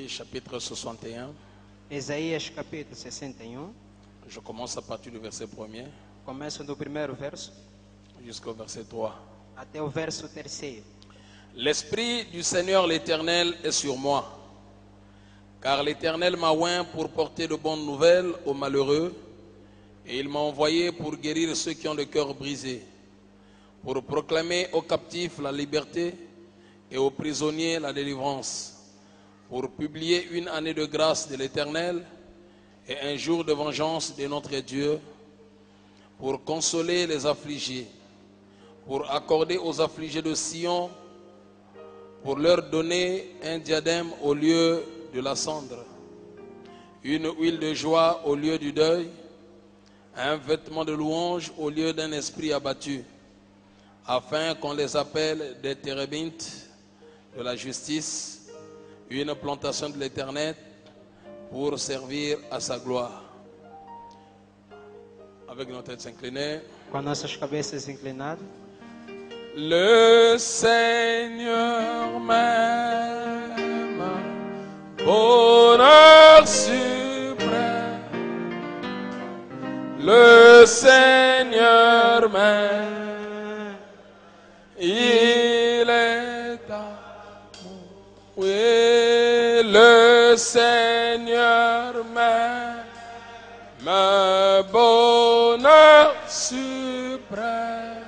Ésaïe chapitre 61. Isaías capítulo 61. Je commence à partir du verset 1er Começo do primeiro verso jusqu'au verset 3. até o verso 3. L'Esprit du Seigneur l'Éternel est sur moi, car l'Éternel m'a oint pour porter de bonnes nouvelles aux malheureux, et il m'a envoyé pour guérir ceux qui ont le cœur brisé, pour proclamer aux captifs la liberté et aux prisonniers la délivrance, pour publier une année de grâce de l'Éternel et un jour de vengeance de notre Dieu, pour consoler les affligés, pour accorder aux affligés de Sion, pour leur donner un diadème au lieu de la cendre, une huile de joie au lieu du deuil, un vêtement de louange au lieu d'un esprit abattu, afin qu'on les appelle des térébintes de la justice, une plantation de l'Éternel pour servir à sa gloire. Avec nos têtes inclinées. Com nossas cabeças inclinadas. Le Seigneur m'aime, bonheur suprême. Le Seigneur m'aime, il est amour. Oui, le Seigneur m'aime, bonheur suprême.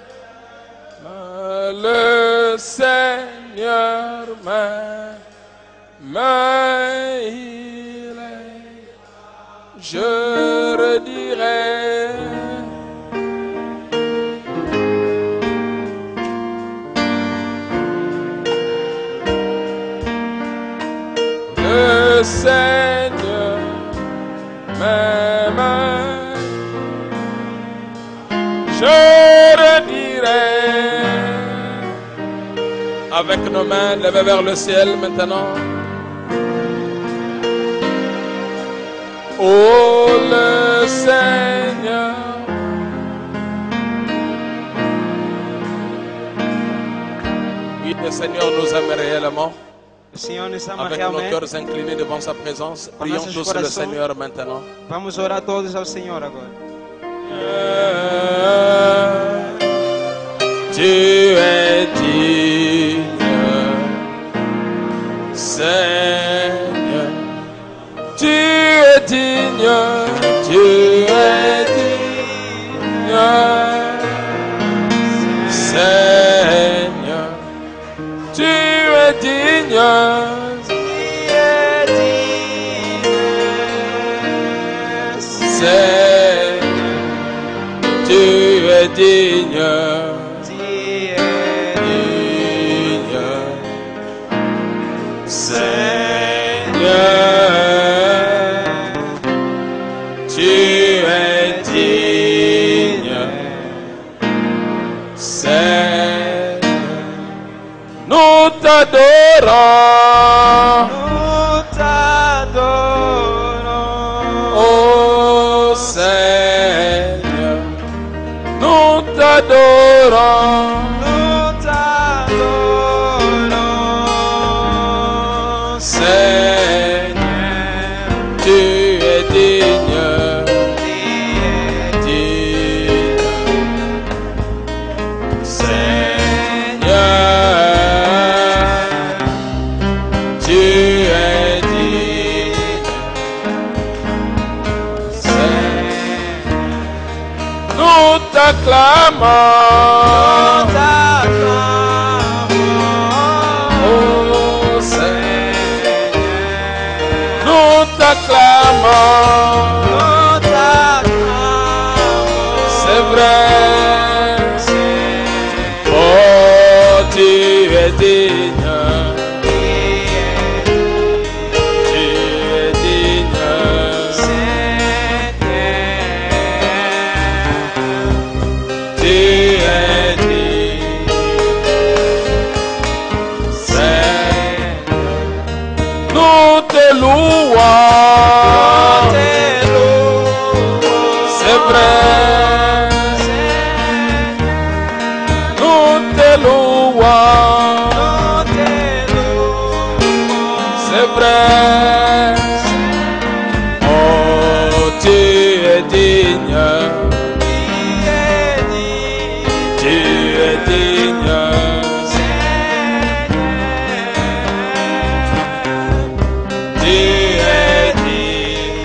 Le Seigneur m'aime, il est, je redirai. Le Seigneur m'aime, je redirai. Avec nos mains levées vers le ciel maintenant. Oh le Seigneur, oui, le Seigneur nous aime réellement. O Senhor nos ama Avec nos realmente. cœurs inclinés devant sa présence, Com prions nossos tous le corações. Seigneur maintenant. Vamos orar todos ao Senhor agora. Tu es digne, Seigneur. Tu es digne, tu es digne, Seigneur. Tu es digne, Seigneur. Tu es digne. Nous t'adorons, oh Seigneur, nous t'adorons, Seigneur, tu es digne, t'acclamons, oh Seigneur, nous t'acclamons, c'est vrai, oh tu es digne, tu es digne, tu es digne. es digne.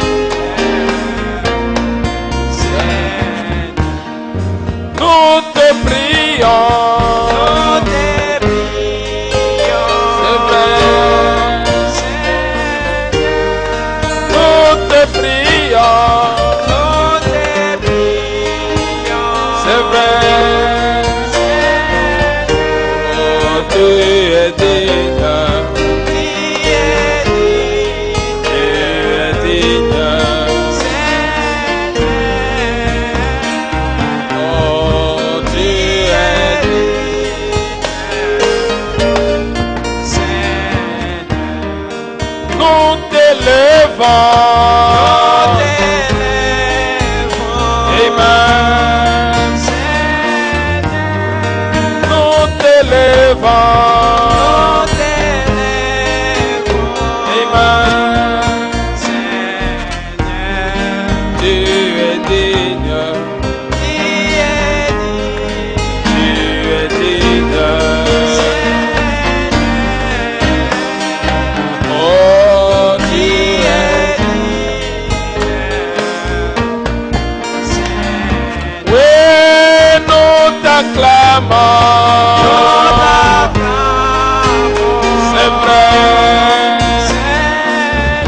Nous te prions. C'est vrai. Nous te prions. C'est vrai. Oh, tu es digne. Tu es digne. Oh, tu es digne. Nous t'élevons. Amen. Nous t'élevons. Amen. Tu es digne. Tu es digne. Oh, tu es digne. Oui, nous t'acclamons. C'est vrai.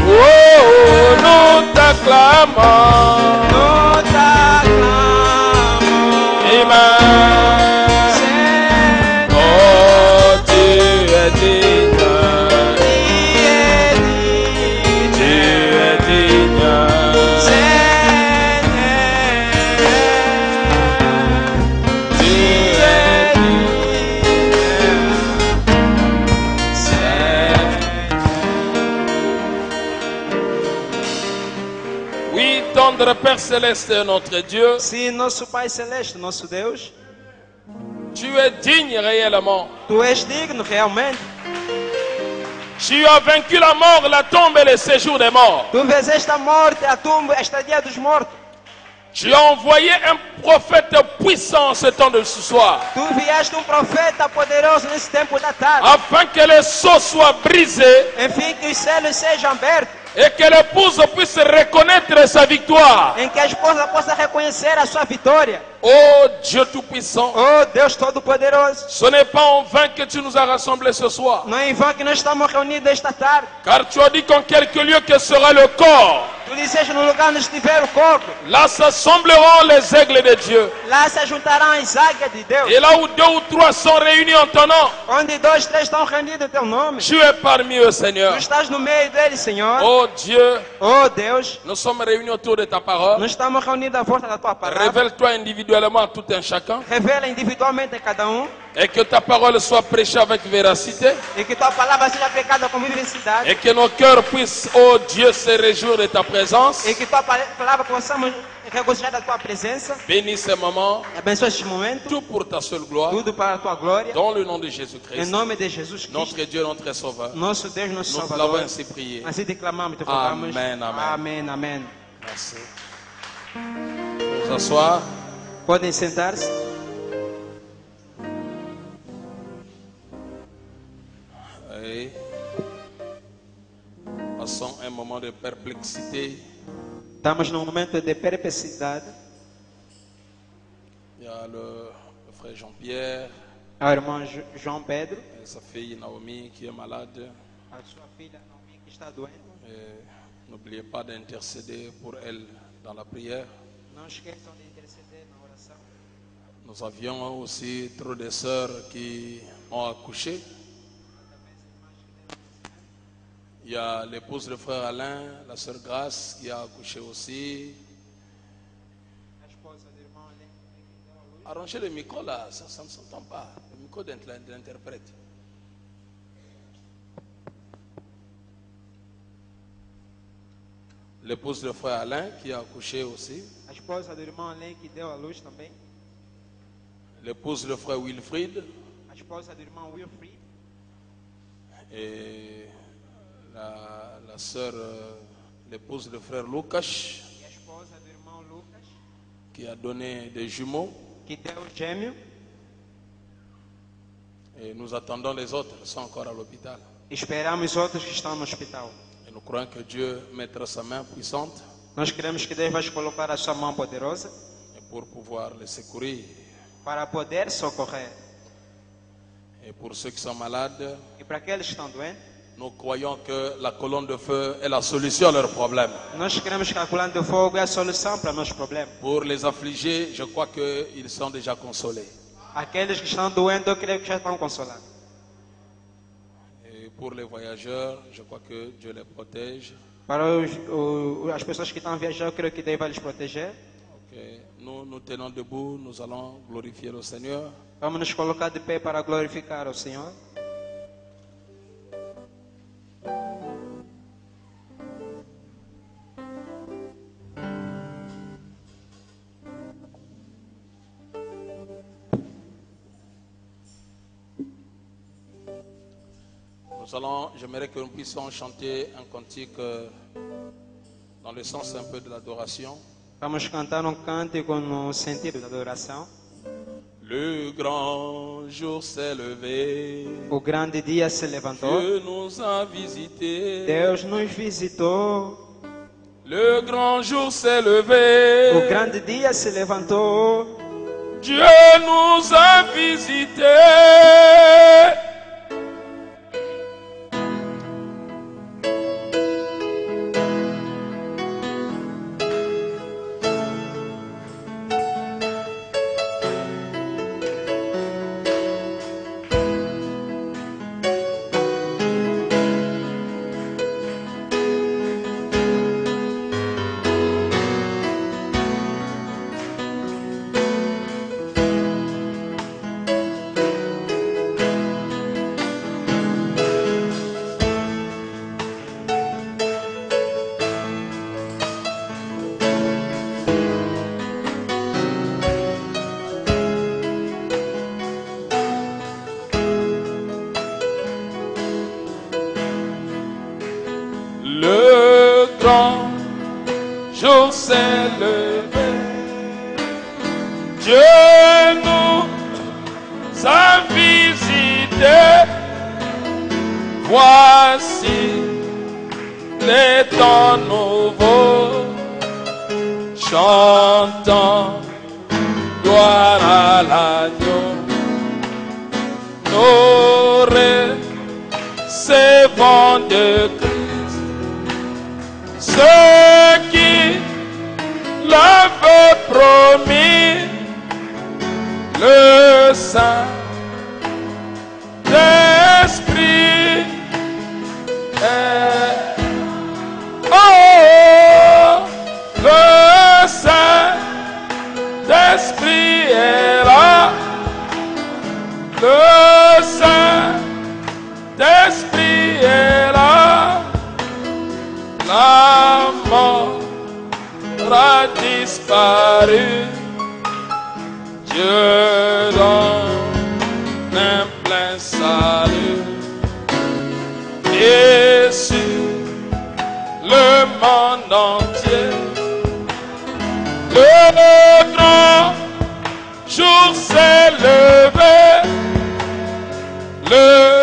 Oh, nous t'acclamons. Amen. Oh, tu es digne. Tu es digne. Tu es digne. Oui, tendre Père Céleste, notre Dieu, Sim, nosso Pai Celeste, nosso Deus, tu es digne réellement. Tu és digno realmente. Tu as vaincu la mort, la tombe et le séjour des morts. Tu venceste a morte, a tumba, a estadia dos mortos. Tu as envoyé un prophète puissant ce temps de ce soir, Tu enviaste profeta poderoso nesse tempo da tarde. afin que les sceaux soient brisés Enfim, que os céus sejam abertos. et que l'épouse puisse reconnaître sa victoire. Em que a esposa possa reconhecer a sua vitória. Oh Dieu Tout-Puissant, Oh Deus Todo-Poderoso. ce n'est pas en vain que tu nous as rassemblés ce soir, Não é em vão que nós estamos reunidos esta tarde. car tu as dit qu'en quelque lieu que sera le corps, Tu disseste no lugar onde estiver o corpo. là s'assembleront les aigles de Dieu. Lá se juntarão as águias de Deus. Et là où 2 ou 3 sont réunis en ton nom, Onde 2, 3 estão reunidos em teu nome. tu es parmi eux, Seigneur. Tu estás no meio deles, Senhor. Oh Dieu, Oh Deus. nous sommes réunis autour de ta parole. Nós estamos reunidos à volta da tua palavra. Révèle-toi individuellement à tout un chacun Revela individualmente a cada et que ta parole soit prêchée avec véracité e que tua palavra seja pregada com vivacidade et que nos cœurs puissent, oh Dieu, se réjouir de ta présence. e que tua palavra possamos regozijar da tua presença. Bénis ces moments, Abençoa este momento, tout pour ta seule gloire, tudo para a tua glória. dans le nom de Em Jésus-Christ, nome de Jesus Cristo, notre Dieu, notre Sauveur. nosso Deus, nosso Nous l'avons Salvador. ainsi prié. Assim declamamos e te rogamos. Amém, amém. Amém, amém. Merci. Nous asseoir. Podem sentar-se. Oui. Passons un moment de perplexité. Estamos num momento de perplexidade. Il y a le frère Jean-Pierre Ao irmão João Pedro, et sa fille Naomi qui est malade. a sua filha Naomi, que está doente. Et n'oubliez pas d'intercéder pour elle dans la prière. Não esqueçam de interceder na oração. Nous avions aussi trop de sœurs qui ont accouché. Il y a l'épouse du frère Alain, la sœur Grace qui a accouché aussi. A esposa do irmão Alain, que deu à luz. Arrangez le micro là, ça ne s'entend pas. Le micro de l'interprète. L'épouse du frère Alain qui a accouché aussi. A esposa do irmão Alain, que deu à luz também. L'épouse du frère Wilfried. A esposa do irmão Wilfried. Et la sœur, l'épouse du frère Lucas E a esposa do irmão Lucas, qui a donné des jumeaux. que deu gêmeo. Et nous attendons les autres, ils sont encore à l'hôpital. Esperamos outros que estão no hospital. Et Nous croyons que Dieu mettra sa main puissante Nós queremos que Deus vai colocar a sua mão poderosa pour pouvoir les secourir. para poder socorrer. Et pour ceux qui sont malades, E para aqueles que estão doentes, nous croyons que la colonne de feu est la solution à leurs problèmes. nós queremos que a coluna de fogo é a solução para nossos problemas. Pour les affligés, je crois qu'ils sont déjà consolés. Aqueles que estão doentes, eu creio que já estão consolados. Et pour les voyageurs, je crois que Dieu les protège. Para as pessoas que estão a viajar, eu creio que Deus vai lhes proteger. Ok. Nous nous tenons debout, nous allons glorifier le Seigneur. Vamos nos colocar de pé para glorificar ao Senhor. J'aimerais que nous puissions chanter un cantique dans le sens un peu de l'adoration. Vamos cantar cântico no sentido da adoração. Le grand jour s'est levé. O grande dia se levantou. Dieu nous a visités. Deus nos visitou. Le grand jour s'est levé. O grande dia se levantou. Dieu nous a visités. Le grand jour s'est levé. Dieu nous a visités. Voici les temps nouveaux. Chantons gloire à l'agneau. Nous recevons de Christ ce qui l'avait promis, le Saint-Esprit est, oh, le Saint-Esprit est là, le Saint-Esprit est là. La mort a disparu. Dieu donne un plein salut. Et sur le monde entier, le grand jour s'est levé. Le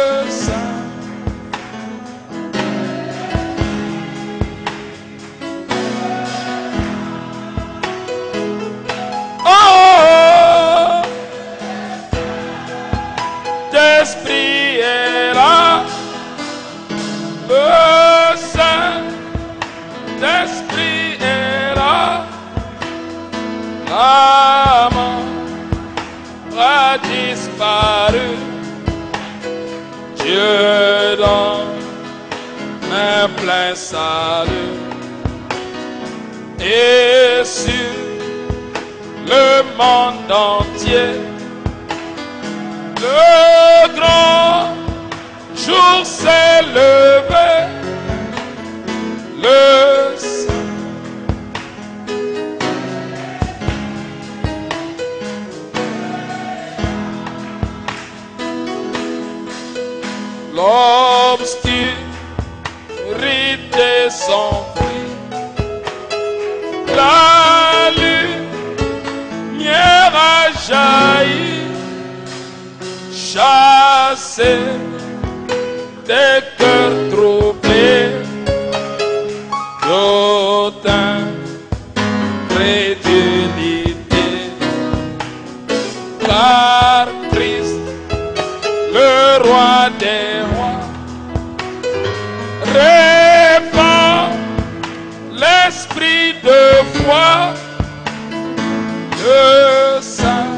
L'Esprit est là, le Saint-Esprit est là, la mort a disparu, Dieu donne un plein salut, et sur le monde entier, le grand jour s'est levé, le l'obscurité s'enfuit, la lumière a jailli. Chasser des cœurs troublés, toute incrédulité, car Christ, le roi des rois, répand l'esprit de foi, le saint.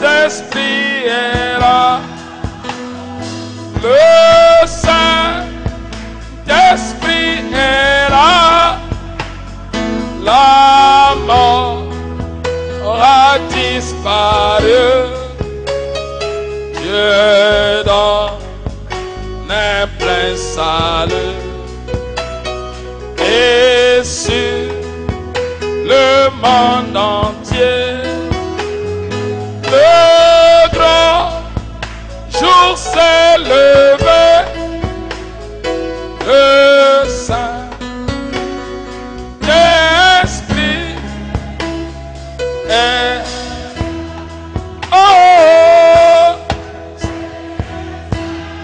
Saint-Esprit est là, le Saint-Esprit est là, la mort a disparu, Dieu donne un plein salut, et sur le monde entier, le grand jour s'est levé, le Saint-Esprit est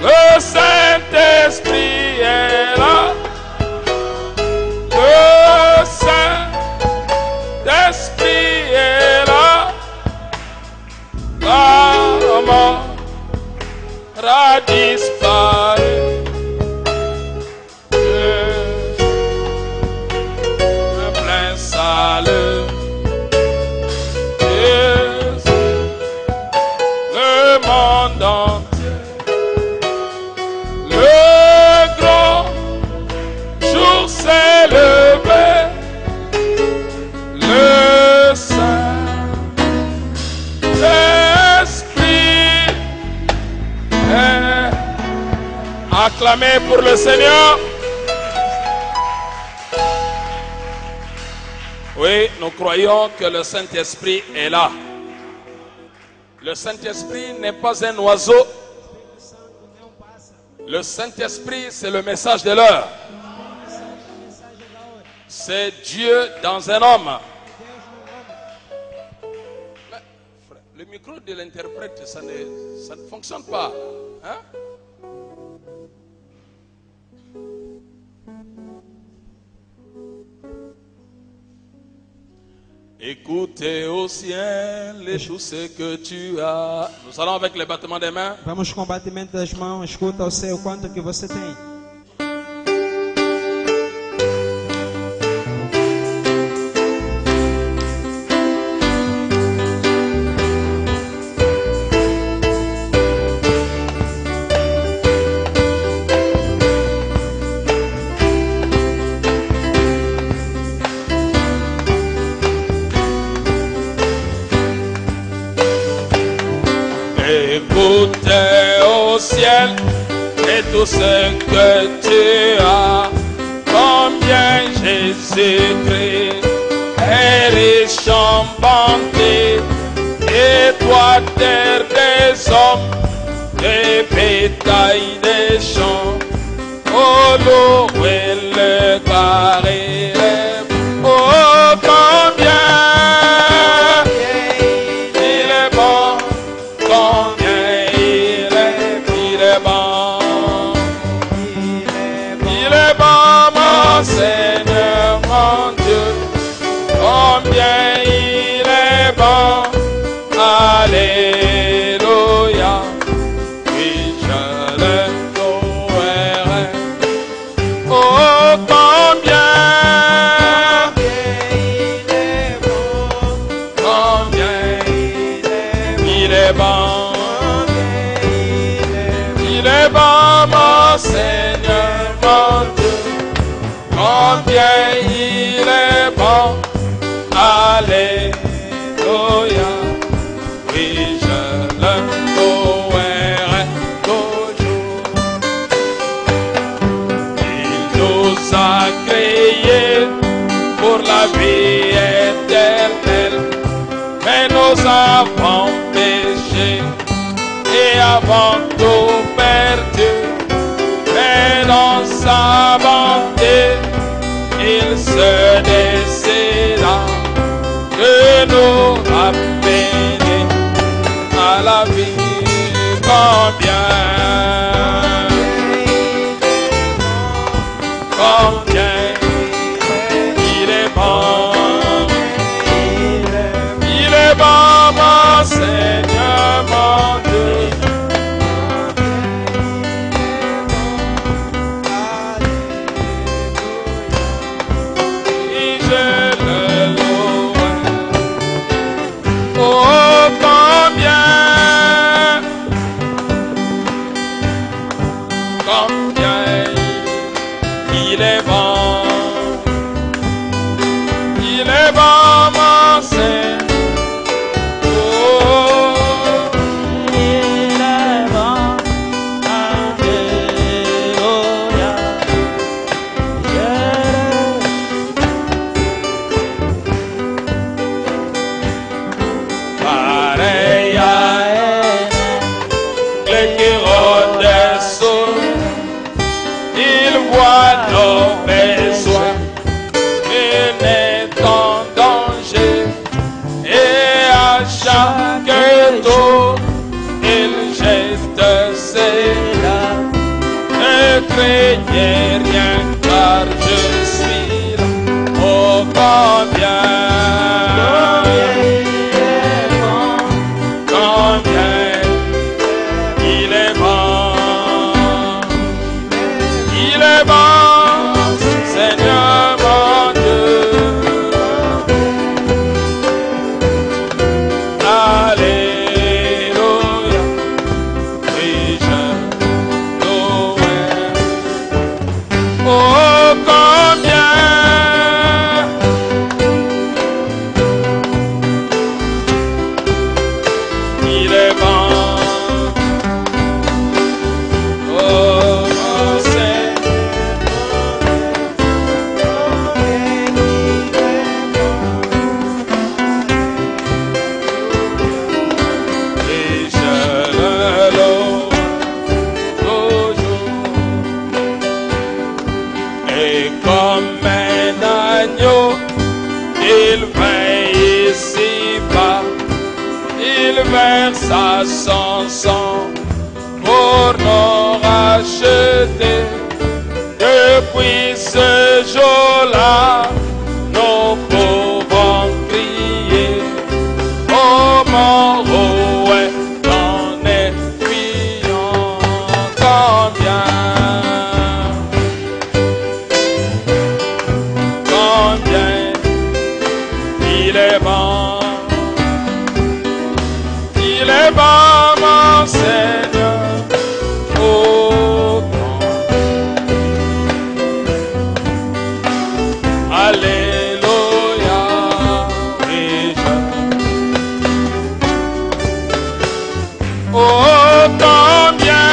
le Saint-Esprit est là, le Saint-Esprit est là, la mort a disparu, le plein salut, le monde entier, le grand jour s'est levé, le Saint-Esprit est. Acclamez pour le Seigneur. Oui, nous croyons que le Saint-Esprit est là. Le Saint-Esprit n'est pas un oiseau. Le Saint-Esprit, c'est le message de l'heure. C'est Dieu dans un homme. Mais, frère, le micro de l'interprète, ça ne fonctionne pas. Hein? Écoutez au ciel et tout ce que tu as. Nous allons avec les battements des mains. Vamos com o batimento das mãos. Escuta ao céu quanto que você tem. Écoutez au ciel et tout ce que tu as. Combien Jésus-Christ est riche en bonté. Et toi, terre des hommes, des bétails des champs. Oh, louez le carré. Oh, combien il est bon. Combien il est bon, mon Seigneur, mon Dieu, combien il est bon, alléluia, oui je le louerai, oh combien il est bon, combien il est bon. Il est bon, mon Seigneur, mon Dieu, combien il est bon, alléluia, oui je le louerai toujours. Il nous a créés pour la vie éternelle, mais nous avons péché et avons tout perdu, mais dans sa bonté, il se décida de nous ramener à la vie. Combien il est bon, mon Seigneur, mon Dieu. Et je le loue. Oh, combien il est bon. Il est bon, mon Seigneur. Oh, il est bon. Alléluia. pareil à l'éclaireur des eaux, il voit nos besoins, il est en danger, et à chaque tour, il jette ses larmes. Ne craignez rien, car je suis là. Oh, combien il est bon. Il est bon, Seigneur mon Dieu. Alléluia. Oui, je loue. Oh, combien il est bon. Oh, mon Seigneur. Et je le loue toujours. Et comme un agneau, il vint ici-bas. Il versa son sang pour nous racheter. Depuis ce jour-là, nous pouvons crier: oh, mon roi, ton épion, combien il est bon. Il est bon, mon Seigneur. Oh, alléluia. Et oh, combien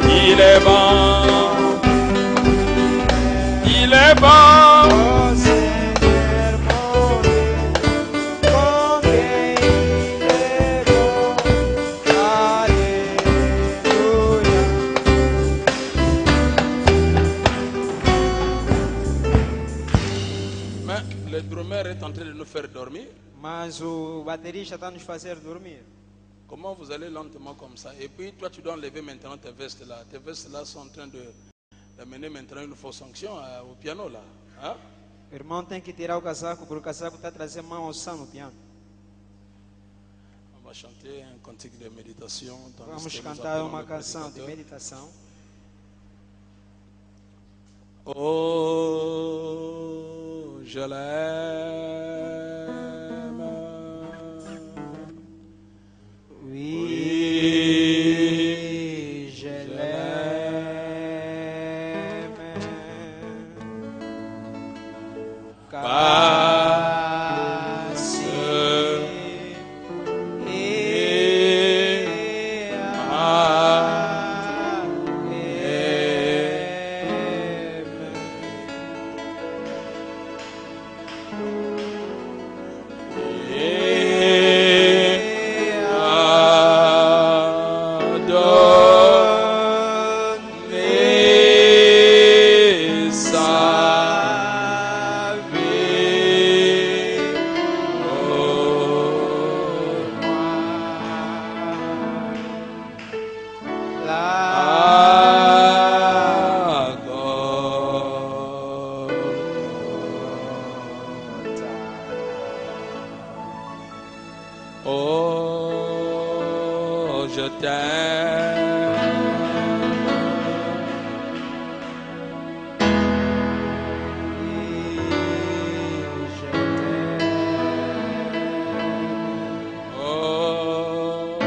il est bon. Il est bon. Le drummer est en train de nous faire dormir. Mas o baterista está nos fazer dormir. Comment vous allez lentement comme ça? Et puis toi tu dois enlever maintenant tes vestes là. Tes vestes là sont en train d'amener maintenant une fausse sanction au piano là. Hein? O irmão tem que tirar o casaco, porque o casaco está trazendo mau som no piano. On va chanter un cantique de méditation. Vamos cantar uma canção de meditação. Oh, je l'aime. Oui, je l'aime. Parce Je t'aime. Oh,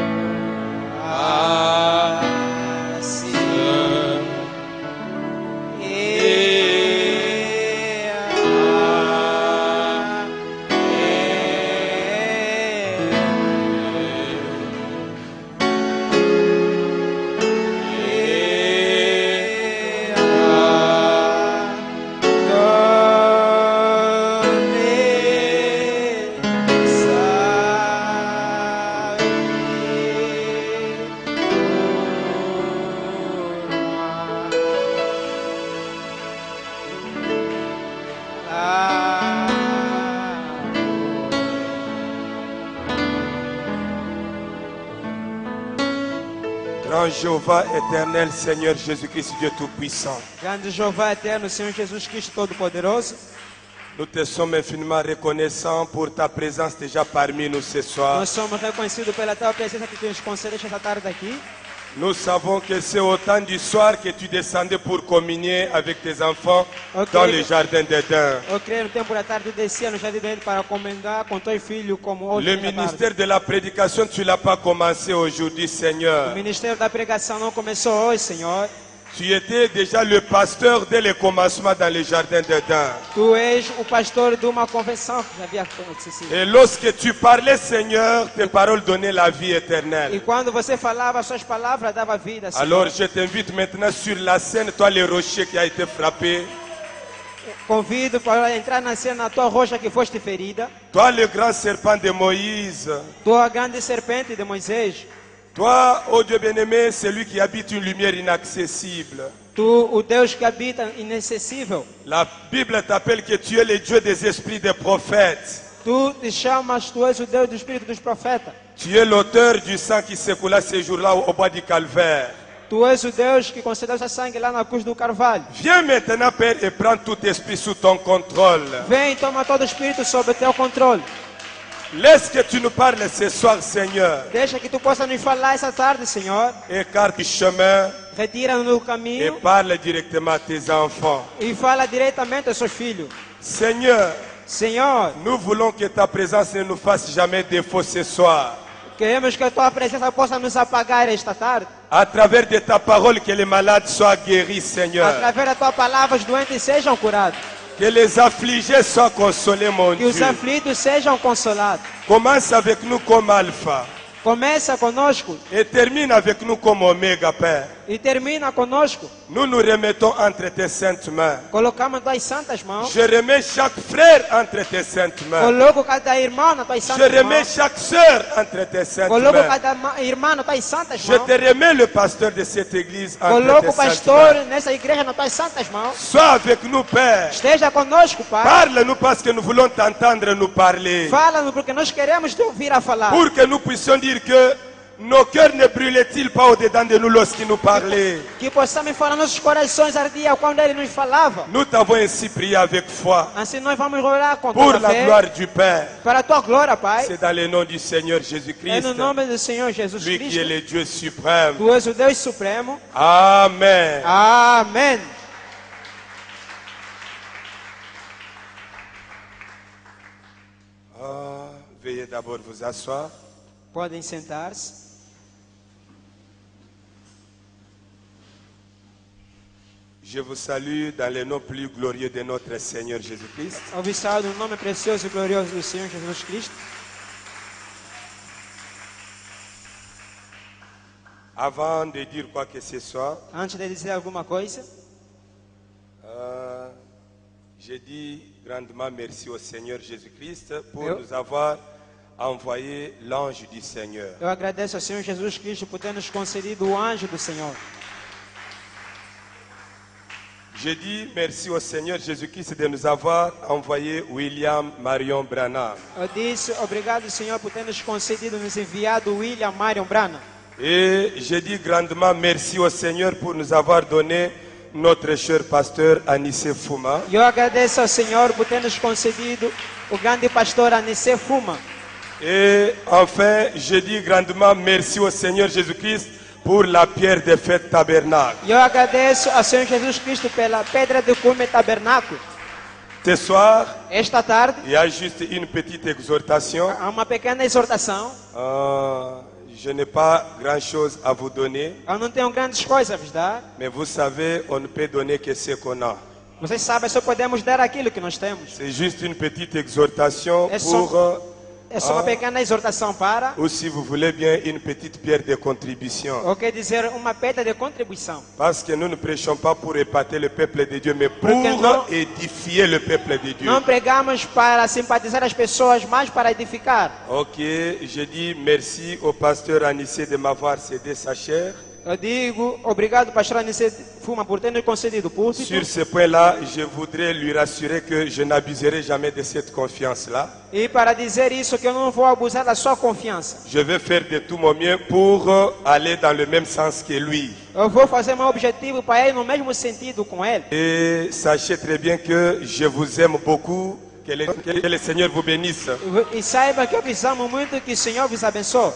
Grand Jéhovah éternel, Seigneur Jésus-Christ, Dieu Tout-Puissant, Grande Jeová eterno, Senhor Jesus Cristo Todo-Poderoso, nous te sommes infiniment reconnaissants pour ta présence déjà parmi nous ce soir. nós somos reconhecidos pela tua presença que tu nos concedeste esta tarde aqui. Nous savons que c'est au temps du soir que tu descendais pour communier avec tes enfants Ok. dans le jardin d'Éden. Eu creio no tempo da tarde descia no jardim dele para comentar com teu filho como hoje. Le nesta tarde. ministère de la prédication, tu ne l'as pas commencé aujourd'hui, O Seigneur. ministério da pregação não começou hoje, Senhor. Tu étais déjà le pasteur dès le commencement dans le jardin d'Éden. Tu és o pastor de uma convenção que já havia acontecido. Et lorsque tu parlais, Seigneur, tes paroles donnaient la vie E éternelle. quando você falava, suas palavras davam vida, Senhor. Alors je t'invite maintenant sur la scène, toi le rocher qui a été frappé, Convido para entrar na cena na tua rocha que foste ferida, toi le grand serpent de Moïse, tua grande serpente de Moisés, toi, ô Dieu bien-aimé, celui qui habite une lumière inaccessible. tu, o Deus que habita inacessível. La Bible t'appelle que tu es le Dieu des esprits des prophètes. Tu te chamas, tu és o Deus do Espírito dos profetas. Tu es l'auteur du sang qui s'écoula ce jour-là au bois du calvaire. Tu és o Deus que concedeu seu sangue lá na cruz do Carvalho. Viens maintenant, Père, et prends tout esprit sous ton contrôle. Vem e toma todo o Espírito sob teu controle. Laisse que tu nous parles ce soir, Seigneur. Deixa que tu possa nos falar essa tarde, Senhor. Écarte le chemin Retira-nos do et caminho parle directement à tes enfants. e fala diretamente aos seus filhos. Seigneur, Senhor, nous voulons que ta présence ne nous fasse jamais défaut ce soir. queremos que a tua presença possa nos apagar esta tarde. À travers de ta parole, que les malades soient guéris, Seigneur. Através da tua palavra, os doentes sejam curados. Que les affligés soient consolés, mon Que os Dieu. aflitos sejam consolados. Commence avec nous comme Alpha Começa conosco et termine avec nous comme Oméga, Père. e termina conosco. Nous nous remettons entre tes saintes mains. Colocamos nas tuas santas mãos. Je remets chaque frère entre tes saintes mains. Coloco cada irmão nas tuas Je santas remets mãos. chaque sœur entre tes saintes Coloco mains. cada irmã nas tuas santas Je mãos. te remets le pasteur de cette église entre Coloco tes o saintes pastor mains. nessa igreja nas tuas santas mãos. Sois avec nous, Père. Esteja conosco, Pai. Parle-nous parce que nous voulons t'entendre nous parler. Fala-nos porque nós queremos te ouvir a falar. Pour que nous puissions dire que nos cœurs ne brûlaient-ils pas au-dedans de nous lorsqu'il nous parlait. Que possamos falar, nossos corações ardiam quando Ele nos falava. Nous t'avons ainsi prié avec foi. Assim nós vamos orar com Pour toda la fé. gloire du Père. Para a tua glória, Pai. C'est dans le nom du Seigneur É Jésus-Christ, no nome do Senhor Jesus lui qui est Cristo. le Dieu suprême. Tu és o Deus Supremo. Amen. Amém. Veuillez d'abord vous asseoir. Podem sentar-se. Je vous salue dans le nom plus glorieux de notre Seigneur Jésus-Christ. Observe no nome precioso e glorioso do Senhor Jesus Cristo. Avant de dire quoi que ce soit, Antes de dizer alguma coisa, je dis grandement merci au Seigneur Jésus-Christ pour Eu- nous avoir envoyé l'ange du Seigneur. eu agradeço ao Senhor Jesus Cristo por ter nos concedido o anjo do Senhor. Je dis merci au Seigneur Jésus-Christ de nous avoir envoyé William Marion Branham. Eu disse obrigado, Senhor, por ter nos concedido, nos enviado William Marion Branham. Et je dis grandement merci au Seigneur pour nous avoir donné notre cher pasteur Anissé Fouma. E eu agradeço ao Senhor por ter nos concedido o grande pastor Anissé Fuma. Et enfin, je dis grandement merci au Seigneur Jésus-Christ pour la pierre de fête tabernacle. E eu agradeço ao Senhor Jesus Cristo pela pedra de cume tabernáculo. Ce soir, Esta tarde, il y a juste une petite exhortation. há uma pequena exortação. Je n'ai pas grand-chose à vous donner, Eu não tenho grandes coisas a vos dar. mais vous savez, on ne peut donner que ce qu'on a. Vocês sabem, só podemos dar aquilo que nós temos. C'est juste une petite exhortation Elles pour, É só uma pequena exortação para, ou si vous voulez bien, une petite pierre de contribution. ou quer dizer, uma pedra de contribuição. Parce que nous ne prêchons pas pour épater le peuple de Dieu, mais pour Porque não- édifier le peuple de Dieu. Não pregamos para simpatizar as pessoas, mas para edificar. Ok, je dis merci au pasteur Anissé de m'avoir cédé sa chair. Eu digo, obrigado, pastor Anice Fuma, por ter nos concedido o púlpito. Sur ce point-là, je voudrais lui rassurer que je n'abuserai jamais de cette confiance-là. E para dizer isso, que eu não vou abusar da sua confiança. Je vais faire de tout mon mieux pour aller dans le même sens que lui. Eu vou fazer meu objetivo para ir no mesmo sentido com ele. Et sachez très bien que je vous aime beaucoup. Que le Seigneur vous bénisse. E saiba que eu vos amo muito, que o Senhor vos abençoe.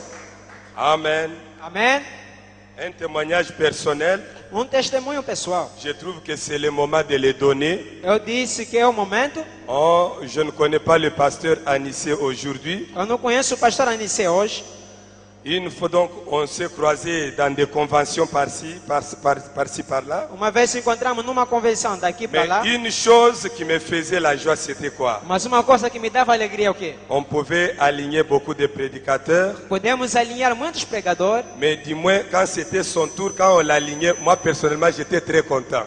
Amen. Amém? Un témoignage personnel, Testemunho pessoal. je trouve que c'est le moment de le donner. Eu disse que é o momento. Oh, je ne connais pas le pasteur Anissé aujourd'hui. Eu não conheço o pastor Anice hoje. Une fois donc, on s'est croisé dans des conventions par-ci, par-ci, par-là. Uma vez se encontramos numa convenção daqui para Mais lá. une chose qui me faisait la joie, c'était quoi? Mas uma coisa que me dava alegria é o quê? On pouvait aligner beaucoup de prédicateurs, Podemos alinhar muitos pregadores. mais du moins, quand c'était son tour, quand on l'alignait, moi personnellement, j'étais très content.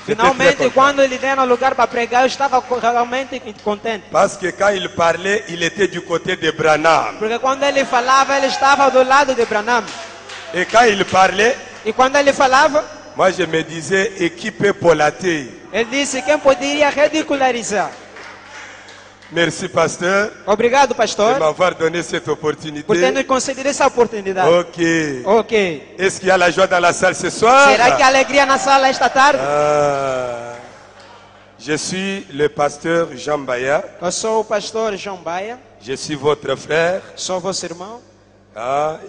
J'étais très Finalmente, content. quando ele deram lugar para pregar, eu estava realmente contente. Parce que quand il parlait, il était du côté de Branham. Porque quando ele falava, ele estava do lado de Branham. Et quand il parlait, E quando ele falava, moi je me disais, équipe Polaté. ele disse quem poderia ridicularizar. Merci pasteur Obrigado, de pastor, m'avoir donné cette por ter opportunité. nos concedido essa oportunidade. Ok. Ok. Est-ce qu'il y a la joie dans la salle ce soir? Será que há alegria na sala esta tarde? Ah. Je suis le pasteur Jean Baya. Eu sou o pastor João Baia, Je suis votre frère. sou vosso irmão.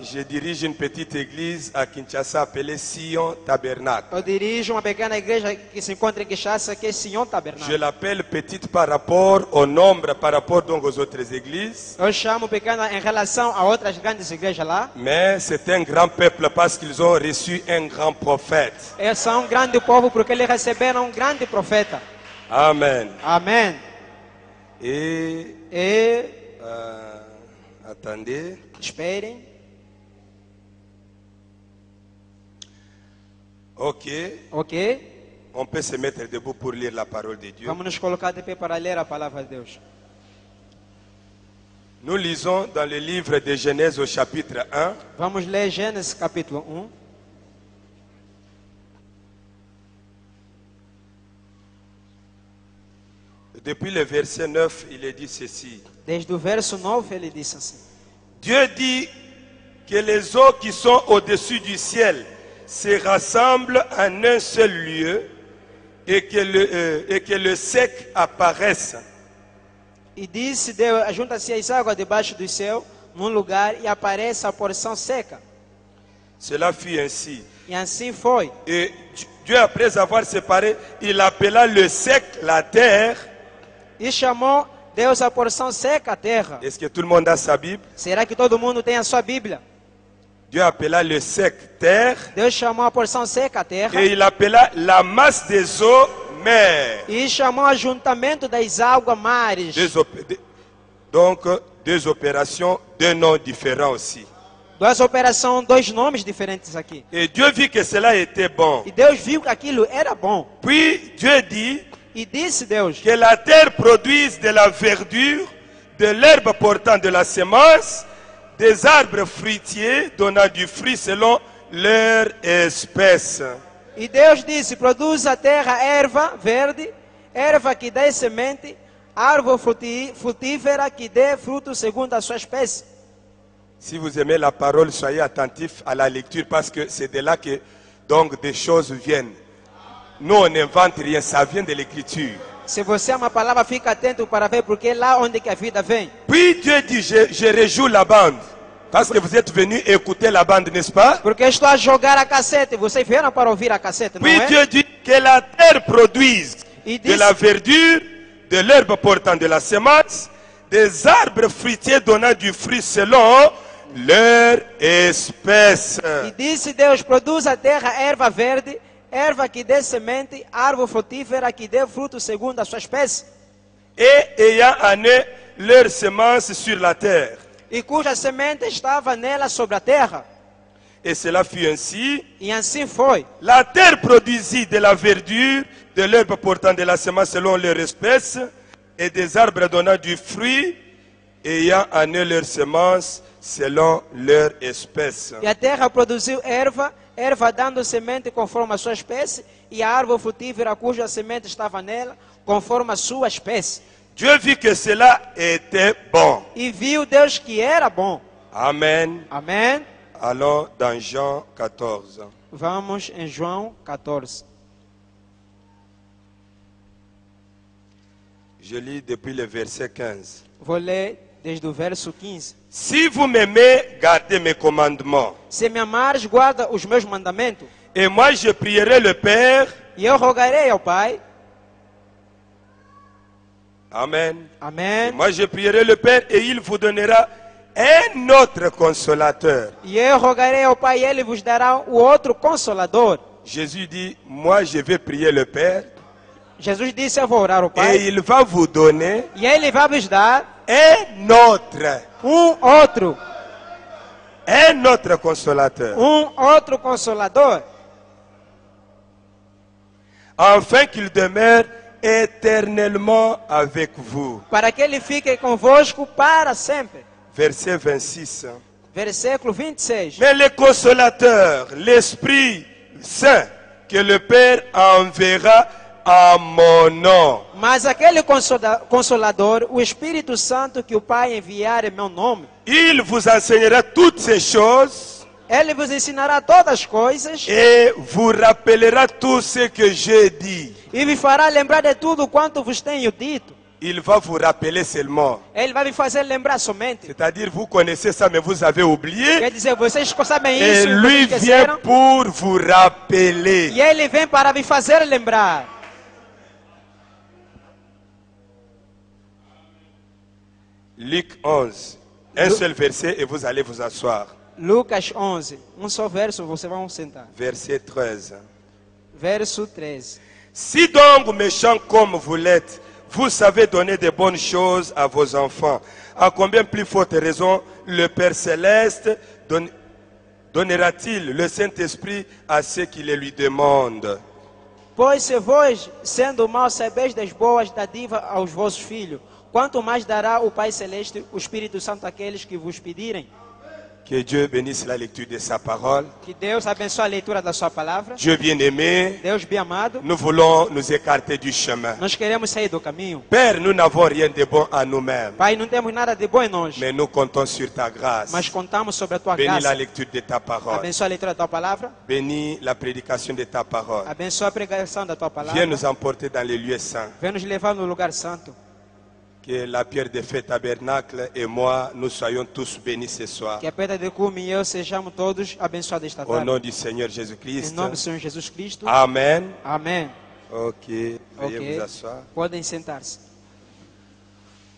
Je dirige une petite église à Kinshasa appelée Sion Tabernacle. Eu dirijo uma pequena igreja que se encontra em Kinshasa, que é Sion Je Tabernáculo. l'appelle petite par rapport au nombre, par rapport donc aux autres églises. Eu chamo pequena em relação a outras grandes igrejas lá. Mais c'est un grand peuple parce qu'ils ont reçu un grand prophète. Eles são um grande povo porque eles receberam um grande profeta. Amen. Amém. Et E attendez. esperem. Ok. Ok? On peut se mettre debout pour lire la parole de Dieu. Vamos nos colocar de pé para ler a palavra de Deus. Nous lisons dans le livre de Genèse au chapitre 1. Vamos ler Gênesis capítulo 1. Depuis le verset 9, il est dit ceci. Desde o verso 9 ele disse assim: Dieu dit que les eaux qui sont au-dessus du ciel se rassemblent en un seul lieu et que le sec apparaisse. E disse Deus: ajunta-se as águas debaixo do céu num lugar e aparece a porção seca. Cela fut ainsi. E assim foi. Et Dieu, après avoir séparé, il appela le sec la terre. E chamou Deus a porção seca a terra. Est-ce que tout le monde a sa Bible? Será que todo mundo tem a sua Bíblia? Dieu appela le sec terre Deus chamou a porção seca a terra. et il appela la masse des eaux mer. E chamou o ajuntamento das águas mares. Donc, deux opérations, deux noms différents aussi. Duas operações, dois nomes diferentes aqui. Et Dieu vit que cela était bon. E Deus viu que aquilo era bom. Puis Dieu dit E disse Deus que la terre produise de la verdure, de l'herbe portant de la semence, des arbres fruitiers donnant du fruit selon leur espèce. E Deus disse: produz a terra erva verde, erva que dê semente, árvore frutífera que dê fruto segundo a sua espécie. Si vous aimez la parole, soyez attentifs à la lecture parce que c'est de là que donc des choses viennent. Nous, on n'invente rien, ça vient de l'écriture. Se você ama a palavra, fica atento para ver porque é lá onde que a vida vem. Puis Dieu dit, je rejoue la bande. Parce que vous êtes venus écouter la bande, n'est-ce pas? Porque estou a jogar a cassete. Vocês vieram para ouvir a cassete, não Puis é? Dieu dit que la terre produise Il de dit, la verdure, de l'herbe portant de la semence, des arbres fruitiers donnant du fruit selon leur espèce. e disse Deus, produz a terra erva verde, erva que dê semente, árvore frutífera que dê fruto segundo a sua espécie, Et ayant amené leur semence sur la terre. e cuja semente estava nela sobre a terra. Et cela fut ainsi. E assim foi. La terre produisit de la verdure, de l'herbe portant de la semence selon leur espèce, et des arbres donnant du fruit, ayant amené leur semence selon leur espèce. E a terra produziu erva, erva dando semente conforme a sua espécie, e a árvore frutífera cuja semente estava nela, conforme a sua espécie. Dieu vit que cela était bon. E viu Deus que era bom. Amen. Amém? Allons dans Jean 14. Vamos em João 14. Je lis depuis le verset 15. Vou ler desde o verso 15. Si vous m'aimez, gardez mes commandements. Se me amares, guarda os meus mandamentos. Et moi, je prierai le Père. E eu rogarei ao Pai. Amen. Amém. Moi, je prierai le Père et il vous donnera un autre consolateur. E eu rogarei ao Pai, e Ele vos dará o outro Consolador. Jésus dit, moi, je vais prier le Père Jesus disse, eu vou orar ao et Pai. il va vous donner E Ele vai vos dar un autre consolateur. outro Consolador. Afin qu'il demeure éternellement avec vous. Para que Ele fique convosco para sempre. Verset 26. Versículo 26. Mais le consolateur, l'Esprit Saint, que le Père enverra à mon nom, Mas aquele Consolador, o Espírito Santo que o Pai enviar em meu nome, il vous enseignera toutes ces choses Ele vos ensinará todas as coisas et vous rappellera tout ce que j'ai dit. e vos fará lembrar de tudo quanto vos tenho dito. Il va vous rappeler seulement. Ele vai me fazer lembrar somente. C'est-à-dire, vous connaissez ça, mais vous avez oublié. Quer dizer, vocês sabem Et isso, e lui vocês vient esqueceram. pour vous rappeler. E Ele vem para me fazer lembrar. Luc 11, un seul verset et vous allez vous asseoir. Lucas 11, só verso, vocês vão sentar. Verset 13. Verso 13. Si donc, méchants comme vous l'êtes, vous savez donner de bonnes choses à vos enfants, à combien plus forte raison le Père Céleste donnera-t-il le Saint-Esprit à ceux qui le lui demandent? Pois se vós, sendo maus, sabeis das boas dádivas aos vossos filhos, quanto mais dará o Pai Celeste o Espírito Santo àqueles que vos pedirem? Que Dieu bénisse la lecture de sa parole. Que Deus abençoe a leitura da sua palavra. Dieu bien-aimé, Deus bem amado, nous voulons nous écarter du chemin. nós queremos sair do caminho. Père, nous n'avons rien de bon à nous-mêmes, Pai, não temos nada de bom em nós, mais nous comptons sur ta grâce. mas contamos sobre a tua Bénis la graça. lecture de ta parole. Abençoa a leitura da tua palavra. Bénis la prédication de ta parole. Abençoa a pregação da tua palavra. Viens nous emporter dans les lieux saints. Vem nos levar no lugar santo. Que la pierre de feu tabernacle et moi, nous soyons tous bénis ce soir. Que a pedra de cume e eu sejamos todos abençoados esta Au tarde. nom du Seigneur Em Jésus-Christ. nome do Senhor Jesus Cristo. Amen. Amém. Ok, veuillez Ok. vous asseoir. Podem sentar-se.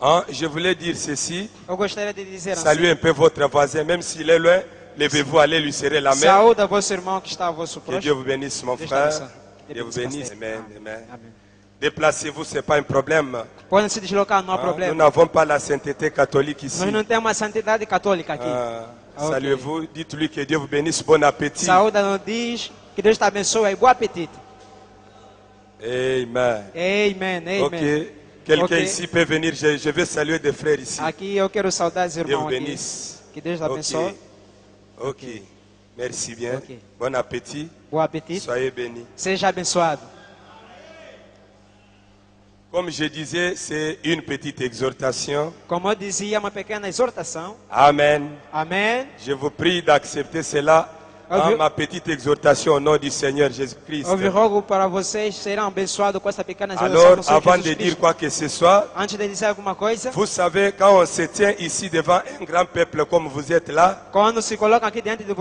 Hein, je voulais dire ceci. Eu gostaria de dizer Saluez assim. un peu votre voisin, même s'il est loin. Levez-vous, allez lui serrer la main. Saúde a vosso irmão que está a vosso Que Dieu próximo. vous bénisse, mon Deus te frère. abençoe. Que Dieu vous Deus te bénisse. abençoe. Amen. Amen. Amém. Déplacez-vous, ce n'est pas un problème. Podem se deslocar, não há Hein, Nous problema. n'avons pas la sainteté catholique ici. Nós não temos uma santidade católica aqui. Ah, Ok. Saluez-vous, dites-lui que Dieu vous bénisse, bon appétit. Saúde não diz que Deus te abençoe e bom apetite. Amen. Amen, amen. Ok. Quelqu'un Ok. ici peut venir. Je vais saluer des frères ici. Aqui eu quero saudar os Dieu vous irmãos aqui. bénisse. Que Deus te Ok. abençoe. Ok. Merci bien. Ok. Bon appétit. Bom apetite. Soyez bénis. Seja abençoado. Comme je disais, c'est une petite exhortation. Como eu dizia, uma pequena exortação. Amen. Amém. Je vous prie d'accepter cela Ma petite exhortation au nom du Seigneur Jésus-Christ. Eu rogo para vocês serão abençoados com essa pequena Alors, exortação avant de de Jesus dire Cristo. quoi que ce soit, Antes de dizer alguma coisa, vous savez, quand on se tient ici devant un grand peuple comme vous êtes là, quando se colocam aqui diante de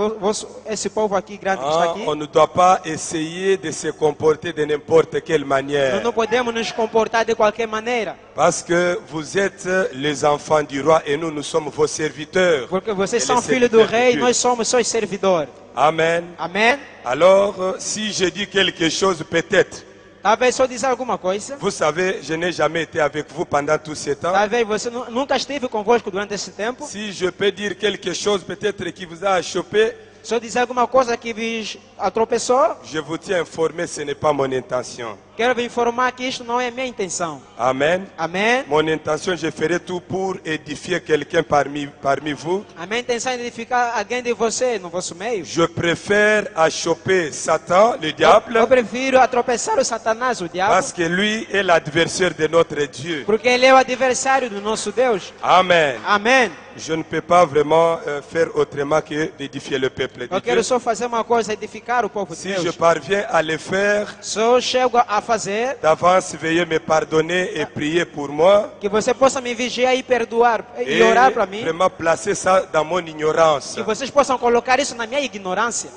esse povo aqui grande que está aqui, on ne doit pas essayer de se comporter de n'importe quelle nós manière. não podemos nos comportar de qualquer maneira, Parce que vous êtes les enfants du roi et nous sommes vos serviteurs. porque vocês Et são les filhos do serviteurs de rei e Dieu. nós somos seus servidores. Amen. Amém? Alors, si je dis quelque chose, peut-être, Talvez só dizer alguma coisa. vous savez, je n'ai jamais été avec vous pendant tout ce temps. Talvez você nunca esteve convosco durante esse tempo. Si je peux dire quelque chose, peut-être qui vous a chopé, Se eu dizer alguma coisa que vos atropeçou, je vous tiens informé, ce n'est pas mon intention. quero vos informar que isto não é minha intenção. Amen. Amém? Mon intention, je ferai tout pour édifier quelqu'un parmi vous. A minha intenção é edificar alguém de você no vosso meio. Je préfère à choper Satan, le Eu diable, prefiro atropeçar o Satanás, o diabo, parce que lui est l'adversaire de notre Dieu. porque ele é o adversário do nosso Deus. Amen. Amém? Je ne peux pas vraiment faire autrement que d'édifier le peuple de Eu Dieu. quero só fazer uma coisa, edificar o povo de Si je Deus. parviens à le faire, Se eu chego a fazer, d'avance, veuillez me pardonner et prier pour moi. que você possa me vigiar e perdoar e Et orar para mim. vraiment placer ça dans mon ignorance. Que vocês possam colocar isso na minha ignorância.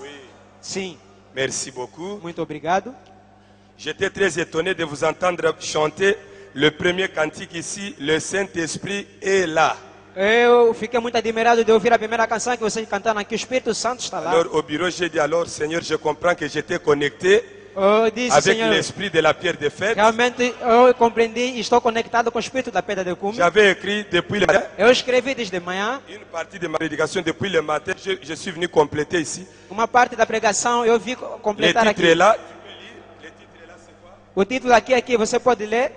Sim, Merci beaucoup. muito obrigado. J'étais très étonné de vous entendre chanter le premier cantique ici, le Saint-Esprit est là. Eu fiquei muito admirado de ouvir a primeira canção que vocês cantaram aqui. O Espírito Santo está lá. Alors au bureau, j'ai dit alors Seigneur, je comprends que j'étais connecté Eu disse, avec Senhor, l'esprit de la pierre de fête. realmente eu compreendi e estou conectado com o Espírito da Pedra de Cume. J'avais écrit depuis le matin, Eu escrevi desde manhã. une partie de ma prédication depuis le matin, je suis venu compléter ici. Uma parte da pregação eu vi Le completar titre aqui. est là. Tu peux lire. Le titre est là, c'est quoi? O título aqui você pode ler.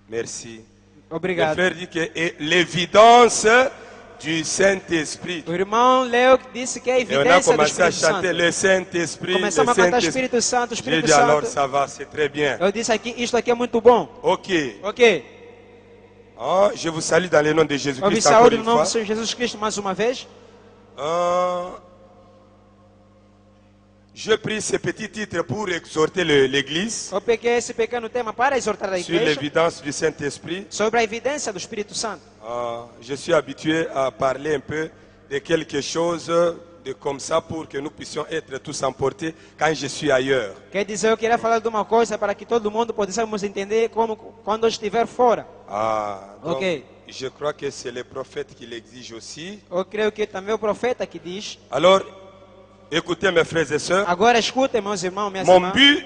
Merci. Le Obrigado. frère dit que est l'évidence du Saint-Esprit. O irmão Leo disse que é a Et on a evidência do commencé à Espírito Santo. chanter le Saint-Esprit. Começamos a Le cantar Saint-Esprit. Espírito Santo, J'ai Espírito dit alors Santo. ça va, c'est très bien. Eu disse aqui, isto aqui é muito bom. Ok. Ok. Ah, je vous salue dans le nom de Eu vi Jésus-Christ encore saúde une no nome fois. do Senhor Jesus Cristo mais uma vez. Ah, je prie ce petit titre pour exhorter l'Église Eu peguei esse pequeno tema para exortar a sur igreja l'évidence du Saint-Esprit. sobre a evidência do Espírito Santo. Ah, je suis habitué à parler un peu de quelque chose de comme ça pour que nous puissions être tous emportés quand je suis ailleurs. Quer dizer, eu queria falar de uma coisa para que todo mundo possamos entender como quando eu estiver fora. Ah, donc, Ok. je crois que c'est le prophète qui l'exige aussi. Eu creio que também o profeta que diz. Alors, écoutez mes frères et sœurs, Agora escutem, meus irmãos, minhas mon irmãs. but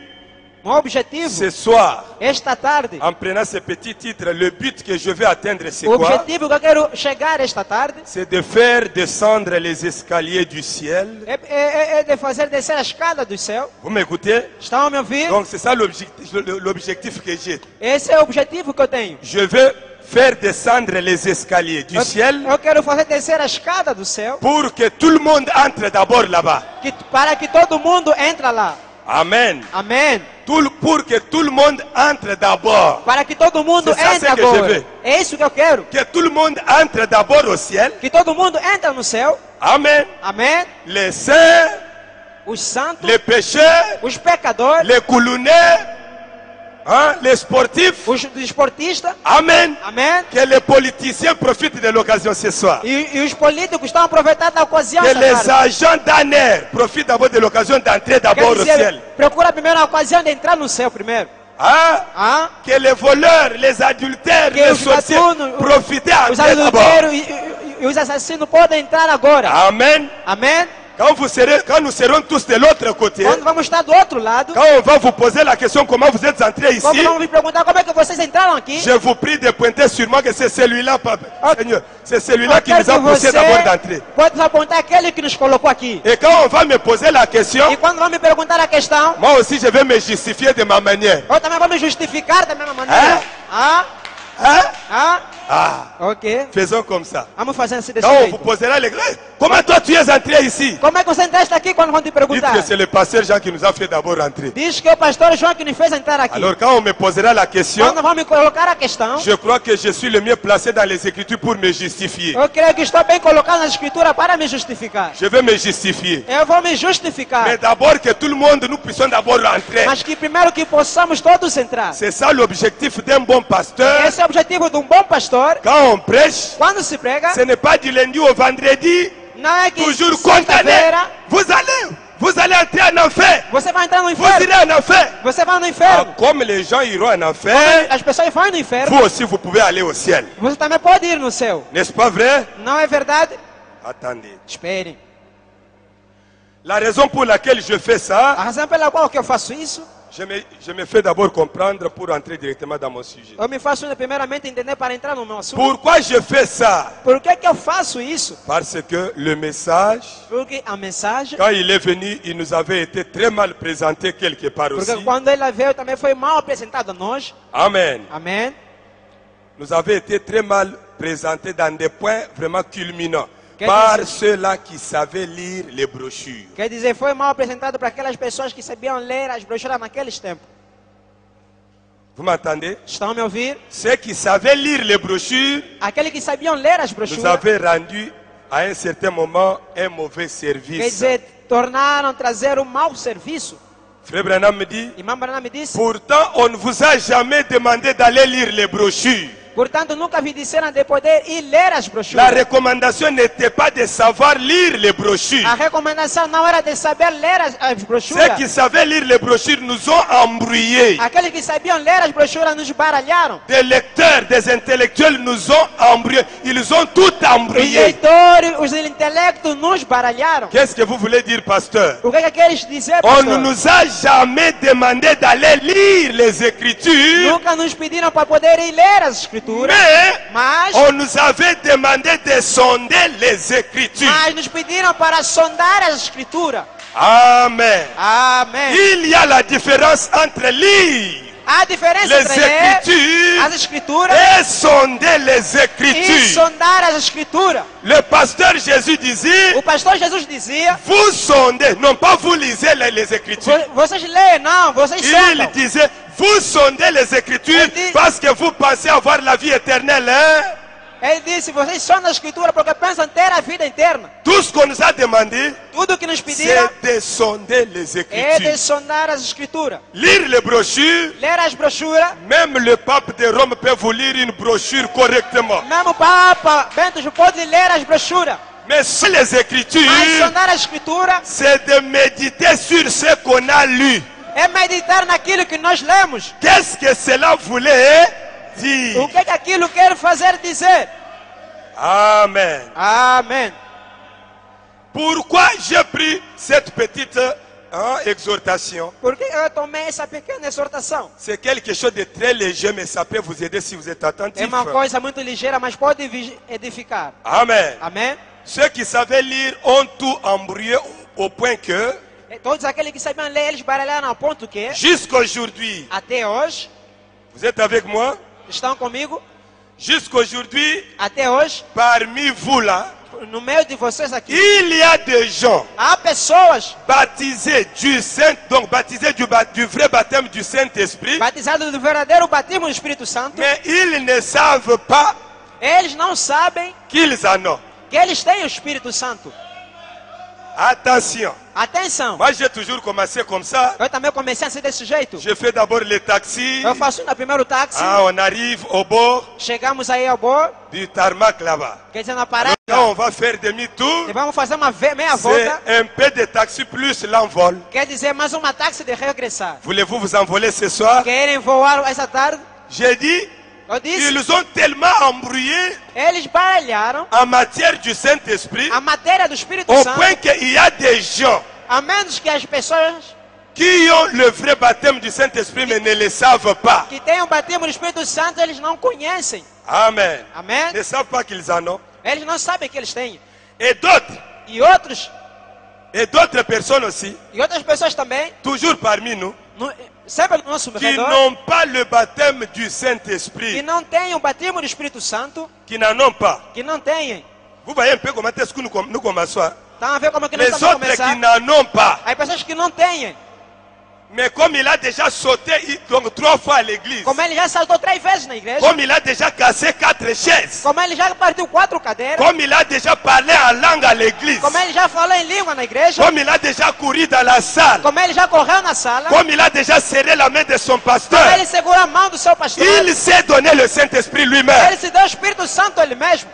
Meu objetivo, ce soir, esta tarde, en prenant ce petit titre, le but que je veux atteindre, c'est o quoi? objetivo que eu quero chegar esta tarde C'est de faire descendre les escaliers du ciel. é de fazer descer a escada do céu. Vous m'écoutez? Estão a me ouvir? Donc c'est ça l'objectif que j'ai. Esse é o objetivo que eu tenho. Je veux faire descendre les escaliers du ciel Eu quero fazer descer a escada do céu pour que tout le monde entre d'abord là-bas. para que todo mundo entre lá. Amen. Amém. Pour que tout le monde entre d'abord. Para que todo mundo C'est ça entre que je agora. veux. É isso que eu quero. Que tout le monde entre d'abord au ciel. Que todo mundo entre no céu. Amen. Amém. Les saints, Os santos, les pécheurs, os pecadores, les coulonnais, hein, les sportifs. os esportistas. Amen. Amém. Que les politiciens profitent de l'occasion ce soir. E os políticos estão aproveitando a ocasião. Que essa les tarde. agents d'ANER profitent d'abord de l'occasion d'entrer d'abord Quer au dizer, ciel. procura primeiro a ocasião de entrar no céu primeiro. Hein? Ah? Que les voleurs, les adultères, Que les os sorciers gatunos, profitent os d'entrer d'abord. adulteiros e os assassinos podem entrar agora. Amen. Amém. Quand nous serons tous de l'autre côté, Quando vamos estar do outro lado, quand on va vous poser la question comment vous êtes entrés quando ici, vamos me perguntar como é que vocês entraram aqui, je vous prie de pointer sur moi que c'est celui-là, Papa. Ok. Seigneur, c'est celui-là eu qui quero nous a que poussé você d'abord d'entrer. pode apontar aquele que nos colocou aqui. Et quand on va me poser la question, E quando vão me perguntar a questão, moi aussi je vais me justifier de ma manière. eu também vou me justificar da mesma maneira. É? Ah? Hein? Ah? Ah, Ok. faisons comme ça. Vamos fazer assim desse Quand on vous jeito. posera les... Comment toi tu es entré ici? Como é que você entraste aqui quando vão te Dites perguntar? que c'est le pasteur Jean qui nous a fait d'abord rentrer. Diz que é o pastor João que nos fez entrar aqui. Alors quand on me posera la question, Quando vão me colocar a questão, je crois que je suis le mieux placé dans les Écritures pour me justifier. eu creio que estou bem colocado na escritura para me justificar. Je vais me justifier. Eu vou me justificar. Mais d'abord que tout le monde, nous puissions d'abord rentrer. Mas que primeiro que possamos todos entrar. C'est ça l'objectif d'un bon pasteur. Esse é o objetivo de um bom pastor. Quand on prêche, Quando se prega, ce n'est pas du lundi au vendredi, não é que toujours condamné. sexta-feira Vous allez entrer en enfer. você vai entrar no Vous inferno. irez en enfer. Você vai no Ah, inferno. comme les gens iront en enfer, As pessoas vão no inferno. vous aussi vous pouvez aller au ciel. Você também pode ir no céu. N'est-ce pas vrai? Não é verdade? Attendez. Espere. La raison pour laquelle je fais ça, A razão pela qual que eu faço isso, je me fais d'abord comprendre pour entrer directement dans mon sujet. eu me faço primeiramente entender para entrar no meu assunto. Pourquoi je fais ça? Por que eu faço isso? Parce que le message, Porque a mensagem, quand il est venu, il nous avait été très mal présenté quelque part aussi. porque quando ela veio também foi mal apresentado a nós. Amen. Amém. Nous avait été très mal présenté dans des points vraiment culminants Quer par dizer- ceux-là qui savaient lire les brochures. Quer dizer, foi mal apresentado para aquelas pessoas que sabiam ler as brochuras naqueles tempos. Vous m'entendez? Estão a me ouvir? Ceux qui savaient lire les brochures Aqueles que sabiam ler as nous brochuras, avaient rendu à un certain moment un mauvais quer service. dizer, tornaram trazer um mau serviço. Frère Branham me dit, Irmã Branham me disse, pourtant on ne vous a jamais demandé d'aller lire les brochures. portanto, nunca vi disseram de poder ir ler as La brochuras. recommandation n'était pas de savoir lire les brochures. A recomendação não era de saber ler as Ceux brochuras. qui savaient lire les brochures nous ont embrouillés. Aqueles que sabiam ler as brochuras nos baralharam. Des lecteurs, des intellectuels nous ont embrouillés. Ils ont tout Os embrouillé. leitores, os intelectos nos baralharam. Qu'est-ce que vous voulez dire, pasteur? O que é que queres dizer, On ne pastor? nous a jamais demandé d'aller lire les Écritures, Nunca nos pediram para poder ir ler as escrituras. mais Mas on nous avait demandé de sonder les Écritures. nos pediram para sondar as escrituras. Amen. Amém. Il y a la différence entre lire Há diferença les entre ler Écritures as escrituras et sonder les e Écritures. sondar as escrituras. Le pasteur Jésus disait, O pastor Jesus dizia, vous sondez, non pas vous lisez les Écritures. vocês leem, não, vocês Il sondam. disait, vous sondez les Écritures Il dit- parce que vous pensez avoir la vie éternelle. Hein? Ele disse, vocês sondam as escrituras porque pensam ter a vida eterna. Tout ce qu'on nous a demandé, Tudo que nos pediram c'est de sonder les é de Écritures. sondar as escrituras. Lire les brochures, Ler as brochuras. même le pape de Rome peut vous lire une brochure correctement. Mesmo o Papa Bento pode ler as brochuras. Mais sur les Mas Écritures, sondar as escrituras c'est de méditer sur ce qu'on a lu. é meditar naquilo que nós lemos. Qu'est-ce que cela voulait dire? O que é que aquilo quer fazer dizer? Amen. Amém. Pourquoi j'ai pris cette petite exhortation? Por que eu tomei essa pequena exortação? C'est quelque chose de très léger, mais ça peut vous aider si vous êtes É attentif. uma coisa muito ligeira, mas pode edificar. Amen. Amém? Ceux qui savaient lire ont tout embrouillé au point que, E todos aqueles que sabiam ler, eles baralharam ao ponto que, jusqu'aujourd'hui, até hoje, vous êtes avec moi? estão comigo, Jusqu'aujourd'hui, até hoje, parmi vous là, no meio de vocês aqui, il y a des gens há pessoas baptisés du Saint, donc baptisés du vrai baptême du Saint-Esprit, batizadas do verdadeiro batismo do Espírito Santo. mais ils ne savent pas Eles não sabem qu'ils en ont. que eles têm o Espírito Santo. Attention, Atenção, moi j'ai toujours commencé comme ça. eu também comecei assim desse jeito. Je fais d'abord les taxis. Eu faço no primeiro táxi, On arrive au bord chegamos aí ao bord, du tarmac là-bas. quer dizer, na parada, Quand on va faire demi-tour, e vamos fazer uma meia c'est volta, un peu de taxi plus l'envol. quer dizer, mais uma táxi de regressar. Voulez-vous vous envoler ce soir? Querem voar essa tarde? J'ai dit, Eu disse, ils ont tellement embrouillé eles baralharam en matière du Saint-Esprit a matéria do Espírito au Santo, point qu'il y a des gens a menos que as pessoas qui ont le vrai baptême du Saint-Esprit mais ne le savent pas. que têm o batismo do Espírito Santo, eles não conhecem. Amen. Amém? Ne savent pas qu'ils en ont. Eles não sabem que eles têm. Et d'autres E outras personnes aussi, pessoas também, toujours parmi nous, sempre no nosso qui redor, n'ont pas le baptême du que Saint-Esprit, não têm o batismo do Espírito Santo, qui n'en ont pas. que não têm. Vous voyez un peu comment est-ce que nous commençons. Estão a ver como é que nós Les estamos a autres qui começar? n'en ont pas. As pessoas que não têm. Mais comme il a déjà sauté donc 3 fois à l'église, Como ele já saltou 3 vezes na igreja, comme il a déjà cassé 4 chaises, como ele já partiu 4 cadeiras, comme il a déjà parlé en langue à l'église, como ele já falou em língua na igreja, comme il a déjà couru dans la salle, como ele já correu na sala, comme il a déjà serré la main de son como pasteur, ele segura a mão do seu pastor, il s'est donné le Saint-Esprit ele lui-même. se deu o Espírito Santo ele mesmo.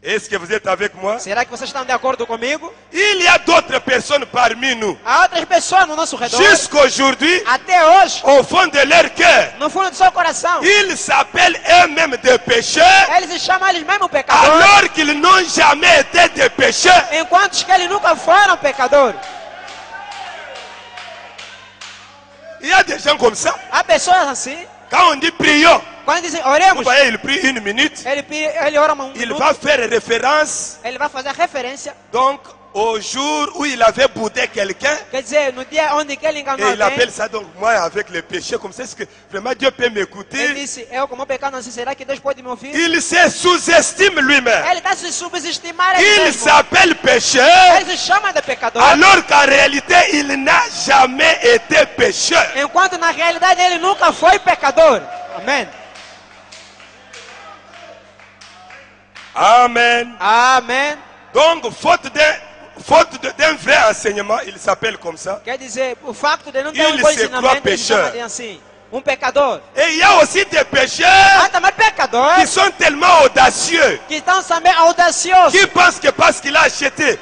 Est-ce que vous êtes avec moi? Será que vocês estão de acordo comigo? Il y a d'autres personnes parmi nous. Há outras pessoas no nosso redor, Jusqu'aujourd'hui, até hoje, au fond de leur cœur, no fundo do seu coração, ils s'appellent eux-mêmes des pécheurs, eles se chamam eles mesmos pecadores, alors qu'ils n'ont jamais été des pécheurs. enquanto que eles nunca foram pecadores. Il y a des gens comme ça. Há pessoas assim, Quand on dit prions, quando dizem vous oremos, voyez, il prie 1 minute. ele ora um Il minuto, va faire référence ele vai fazer referência, donc au jour où il avait boudé quelqu'un. quer dizer, no dia onde que ele enganou Et il alguém, appelle ça donc moi avec le péché. Comme ça, est-ce que vraiment Dieu peut ele m'écouter? disse, eu como pecado não sei, será que Deus pode me ouvir? Il se sous-estime lui-même. Ele está se subestimando ele Il mesmo. s'appelle pécheur, Ele se chama de pecador, alors qu'en réalité, il n'a jamais été pécheur. enquanto na realidade ele nunca foi pecador. Amém. Amen. Amém. Donc, faute d'un vrai enseignement, il s'appelle comme ça. Quer dizer, o facto de não ter Ele um bom se croit ensinamento, ele chama pécheur. de assim, pecador. Et il y a aussi des pécheurs Há também pecadores qui sont tellement audacieux, que estão também audaciosos, qui pensent que parce qu'il a acheté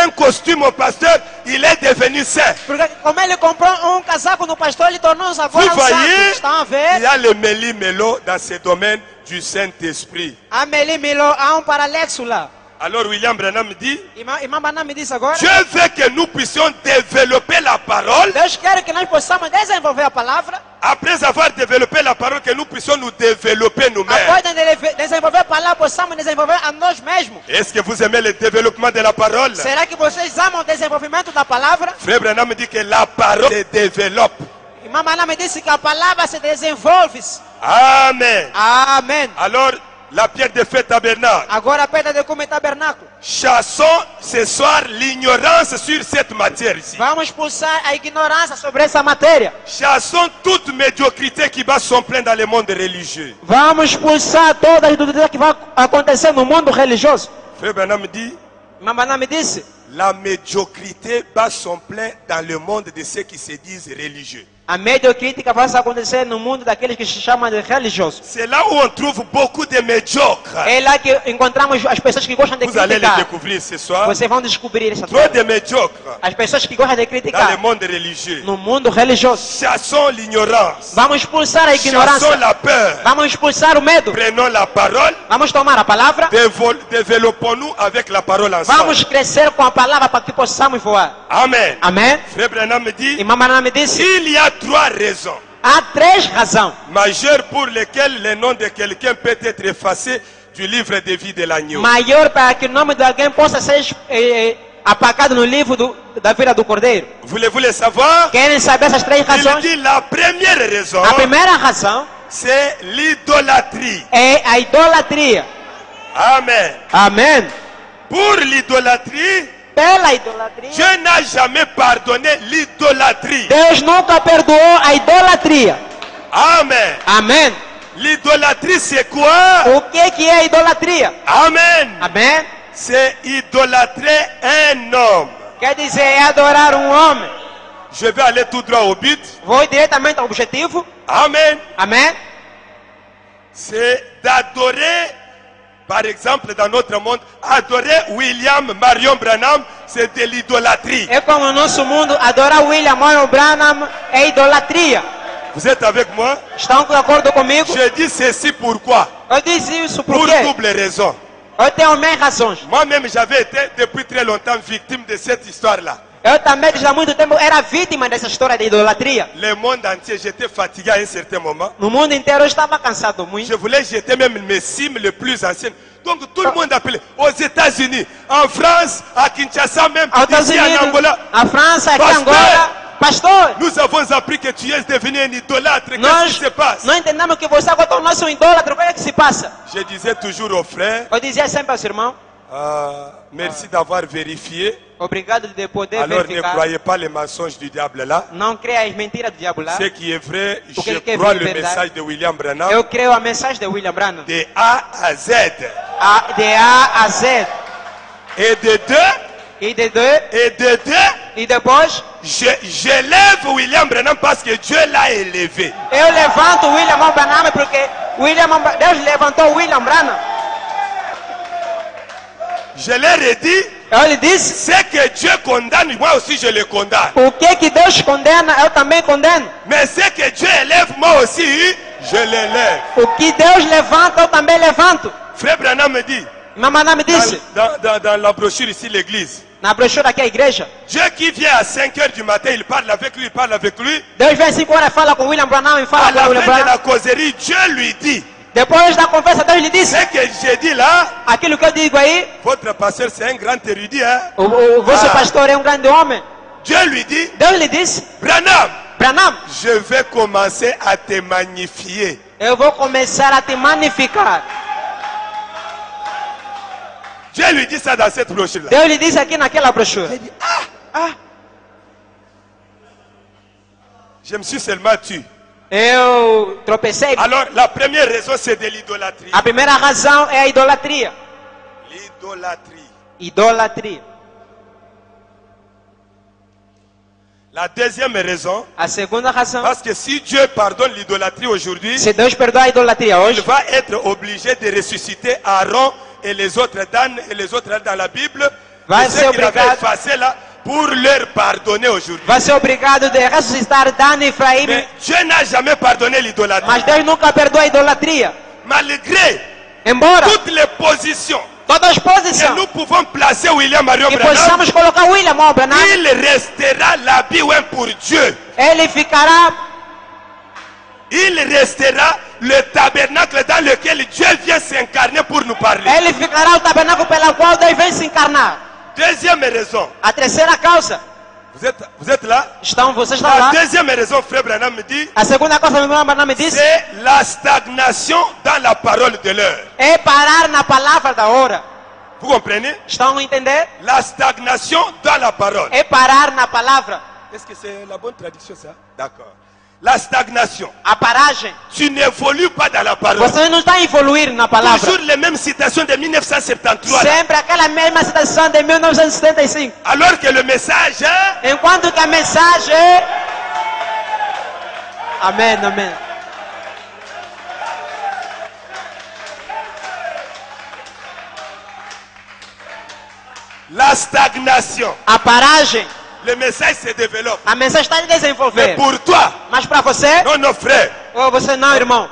un costume au pasteur, il est devenu saint. porque como ele comprou casaco no pastor, ele tornou-se agora Vous voyez, santo. Estão a il ver? y a le méli-mélo dans ce domaine du Saint-Esprit. Há Melo, há paralexo lá. Alors William Branham dit, Irmã Banana me disse agora, Dieu veut que nous puissions développer la parole. Deus quer que nós possamos desenvolver a palavra, Après avoir développé la parole, que nous puissions nous développer nous-mêmes. após de desenvolver a palavra, possamos desenvolver a nós mesmos. Est-ce que vous aimez le développement de la parole? Será que vocês amam o desenvolvimento da palavra? Frère Branham dit que la parole se développe. Irmã Banana me disse que a palavra se desenvolve. Amen. Amém. Alors, la pierre de feu tabernacle. Agora a pedra de cume tabernáculo. Chassons ce soir l'ignorance sur cette matière ici. Vamos expulsar a ignorância sobre essa matéria. Chassons toute médiocrité qui bat son plein dans le monde religieux. Vamos expulsar toda a idolatria que vai acontecer no mundo religioso. Frère Branham dit, Irmã Banana me disse, la médiocrité bat son plein dans le monde de ceux qui se disent religieux. a mediocrítica vai acontecer no mundo daqueles que se chamam de religiosos. C'est là où on trouve beaucoup de médiocres. É lá que encontramos as pessoas que gostam de Vous allez les criticar. découvrir ce soir. Vocês vão descobrir essa Trop de médiocres As pessoas que gostam de dans le criticar monde religieux. no mundo religioso. Chassons l'ignorance. Vamos expulsar a Chassons ignorância. la peur. Vamos expulsar o medo. Prenons la parole. Vamos tomar a palavra. Développons-nous avec la parole ensemble. Vamos crescer com a palavra para que possamos voar. Amen. Amém? Frère Branham me dit, Irmã Banana me disse, il y a 3 raisons há 3 razões majeures pour lesquelles le nom de quelqu'un peut être effacé du livre de vie de l'agneau. maior para que o nome de alguém possa ser apagado no livro da vida do Cordeiro. Voulez-vous le savoir? Querem saber essas 3 Il razões? dit la première raison, A primeira razão c'est l'idolâtrie. é a idolatria. Amen. Amém? Pour l'idolâtrie, Pela idolatria, Dieu n'a jamais pardonné l'idolâtrie. Deus nunca perdoou a idolatria. Amen. Amém? L'idolâtrie, c'est quoi? O que é a idolatria? Amen. Amém? C'est idolâtrer un homme. Quer dizer, é adorar homem. Je vais aller tout droit au but. Vou diretamente ao objetivo. Amen. Amém? C'est d'adorer, par exemple, dans notre monde, adorer William Marion Branham, c'est de l'idolâtrie. É como no nosso mundo, adorar William Marion Branham é idolatria. Vous êtes avec moi? Estão de acordo comigo? Je dis ceci pourquoi? Eu disse isso Pour porque double raison. eu tenho minhas razões. Moi-même, j'avais été depuis très longtemps victime de cette histoire-là. Eu também, desde há muito tempo, era vítima dessa história de idolatria. Le monde entier, j'étais fatigué à un certain moment. No mundo inteiro eu estava cansado muito. Je voulais jeter même mes cimes les plus anciennes. Donc tout le monde appelait aux États-Unis, en France, à Kinshasa même, Aos Estados ici en Unidos, Angola. a França, aqui em Pastor! Angola. Pastor, Nous avons appris que tu es devenu un idolâtre. Qu'est-ce nós qui se passe? não entendemos que você agora tornou-se um idólatra. O que é que se passa? Je disais toujours aux frères, Eu dizia sempre aos irmãos, merci d'avoir vérifié. obrigado de poder Alors ne verificar. croyez pas les mensonges du diable là. Não creia as mentiras do diabo lá. Ce qui est vrai, O que ele je quer crois ver le verdade. message de William Branham Eu creio a mensagem de William Branham. de A à Z. De A a Z. Et de deux, E de dois. et de deux, E depois, j'élève William Branham parce que Dieu l'a élevé. eu levanto William Branham porque Deus levantou William Branham. Je leur ai dit, Eu lhe disse, ce que Dieu condamne, moi aussi je le condamne. o que Deus condena, eu também condeno. Mais ce que Dieu élève, moi aussi, je l'élève. O que Deus levanta, eu também levanto. Frère Branham me dit, Meu Branham me disse, dans la brochure ici, l'église, na brochura aqui a igreja, Dieu qui vient à 5 heures du matin, il parle avec lui, il parle avec lui. Deus vem às 5 horas e fala com William Branham e À fala la com William fin de Branham. la causerie, Dieu lui dit, Depois da conversa, Deus lhe disse, ce que j'ai dit là, aquilo que eu digo aí, votre pasteur c'est un grand érudit, hein? o vosso Ah. pastor é um grande homem. Dieu lui dit, Deus lhe disse, Branham, Branham, je vais commencer à te magnifier. eu vou começar a te magnificar. Dieu lui dit ça dans cette brochure-là. Deus lhe disse aqui naquela brochura. Il dit, je me suis seulement tué. Eu tropecei. Alors la première raison c'est de l'idolâtrie. A primeira razão é a idolatria. L'idolâtrie. Idolatria. La deuxième raison, A segunda razão, parce que si Dieu pardonne l'idolâtrie aujourd'hui, se Deus perdoa a idolatria il hoje, va être obligé de ressusciter Aaron et les autres Dan et les autres dans la Bible, Va et ceux ser qu'il avait obrigado. effacés là, pour leur pardonner aujourd'hui. vai ser obrigado de ressuscitar Dan e Efraim, Mais Dieu n'a jamais pardonné l'idolâtrie. mas Deus nunca perdoa a idolatria. Malgré Embora toutes les positions todas as que posições nous pouvons placer William Marion que Branham, possamos colocar William Branham, il restera l'habit pour Dieu. ele ficará, Il restera le tabernacle dans lequel Dieu vient s'incarner pour nous parler. ele ficará o tabernáculo pela qual Deus vem se encarnar. Deuxième raison, A terceira causa, vous êtes là? vocês estão La lá. deuxième raison, frère Branham me dit, A segunda coisa que William Branham me disse c'est la stagnation dans la parole de l'heure. é parar na palavra da hora. Vous comprenez? Estão a entender? La stagnation dans la parole. É parar na palavra. Est-ce que c'est la bonne traduction ça? D'accord. La stagnation. A paragem. Tu n'évolues pas dans la parole. Você não está a evoluir na palavra. Toujours les mêmes citations de 1973. là. Sempre aquela mesma citação de 1975. Alors que le message, hein, Enquanto que a mensagem é... Amém, amém. la stagnation. A paragem. Le message se développe. A mensagem está a Mais desenvolver. pour toi, Mas para você, non, non, frère, ou você não, irmão.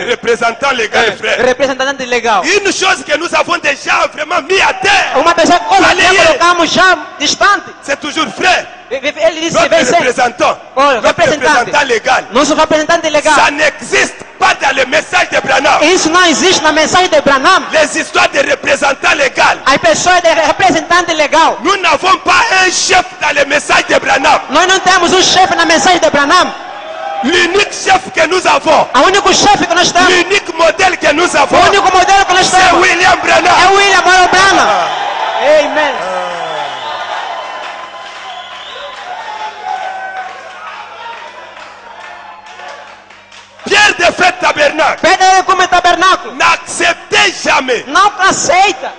représentant légal, frère. Representante legal. Une chose que nous avons déjà vraiment mis à terre, Uma pessoa que nós já Alheio. colocamos já distante. c'est toujours frère. Ele disse que Notre vem sempre. représentant, Oh, notre representante. représentant légal. Nosso representante legal. Ça n'existe pas dans le message de Branham. Isso não existe na mensagem de Branham. Les histoires de représentants légal. As pessoas de representante legal. Nous n'avons pas un chef dans le message de Branham. Nós não temos um chefe na mensagem de Branham. L'unique chef que nous avons, O único chefe que nós temos, l'unique modèle que nous o avons, único modelo que nós c'est temos William é Branham. William Branham. Amen. Pierre de Fête Tabernacle, Pedro como tabernáculo. n'acceptez jamais, Não aceita.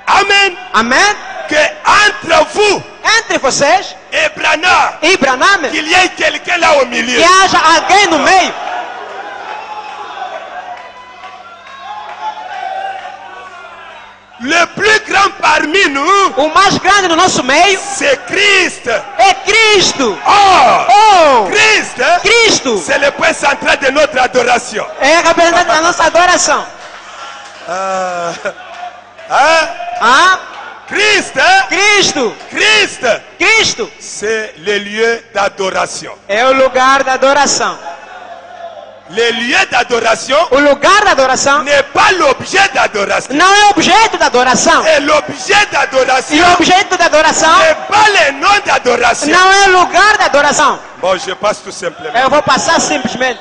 amen, Amém? que entre vous Entre vocês et Branham, e Branham, qu'il y ait quelqu'un là au milieu. que haja alguém no meio. Le plus grand parmi nous, O mais grande no nosso meio c'est Christ. é Cristo. Oh, Oh, Christ, Cristo c'est le point central de notre adoration. é representante da nossa adoração. Hein? Ah, Christ, hein? Cristo. Christ, Cristo c'est le lieu d'adoration. é o lugar da adoração. Le lieu d'adoration O lugar da adoração n'est pas l'objet d'adoration. não é objeto da adoração. Et l'objet d'adoration E o objeto da adoração n'est pas le nom d'adoration. não é o lugar da adoração. Bon, je passe tout simplement. Eu vou passar simplesmente.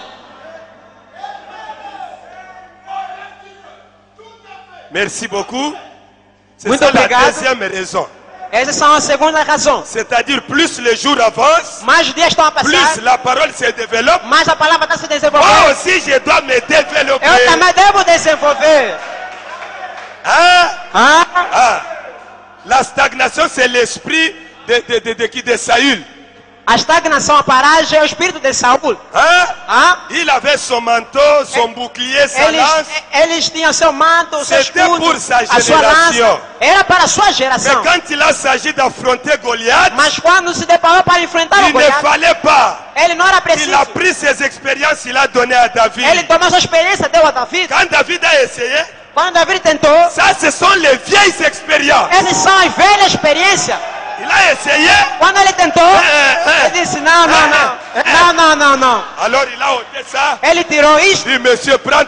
Merci beaucoup. C'est Muito ça la obrigado. deuxième raison. Essas são a segunda razão. C'est-à-dire, plus les jours avancent, Mais os dias estão a passar, plus la parole se développe. mais a palavra está se Moi desenvolvendo. aussi, je dois me développer. Eu também devo desenvolver. Hein? Ah, Ah. La stagnation, c'est l'esprit de Saül. a estagnação, a paragem é o espírito de Saul. Hein? Ah, Il avait son manteau, son bouclier, sa lance. eles tinham seu manto, seu C'était escudo, pour sa a sua lança. génération. Era para a sua Mais geração. quand il a s'agi d'affronter Goliath, Mas quando se deparou para enfrentar o il ne Goliath, fallait pas. ele não era Il preciso. a pris ses expériences, il a donné à David. Ele tomou sua experiência, deu a Davi. Quand David a essayé, Quando Davi tentou, ça ce sont les vieilles expériences. essas são as velhas experiências. Il a essayé, Quando ele tentou, ele disse: não, não, não. Não, não, não, não. alors il a ôté ça. Ele tirou isto, Il dit, monsieur, prends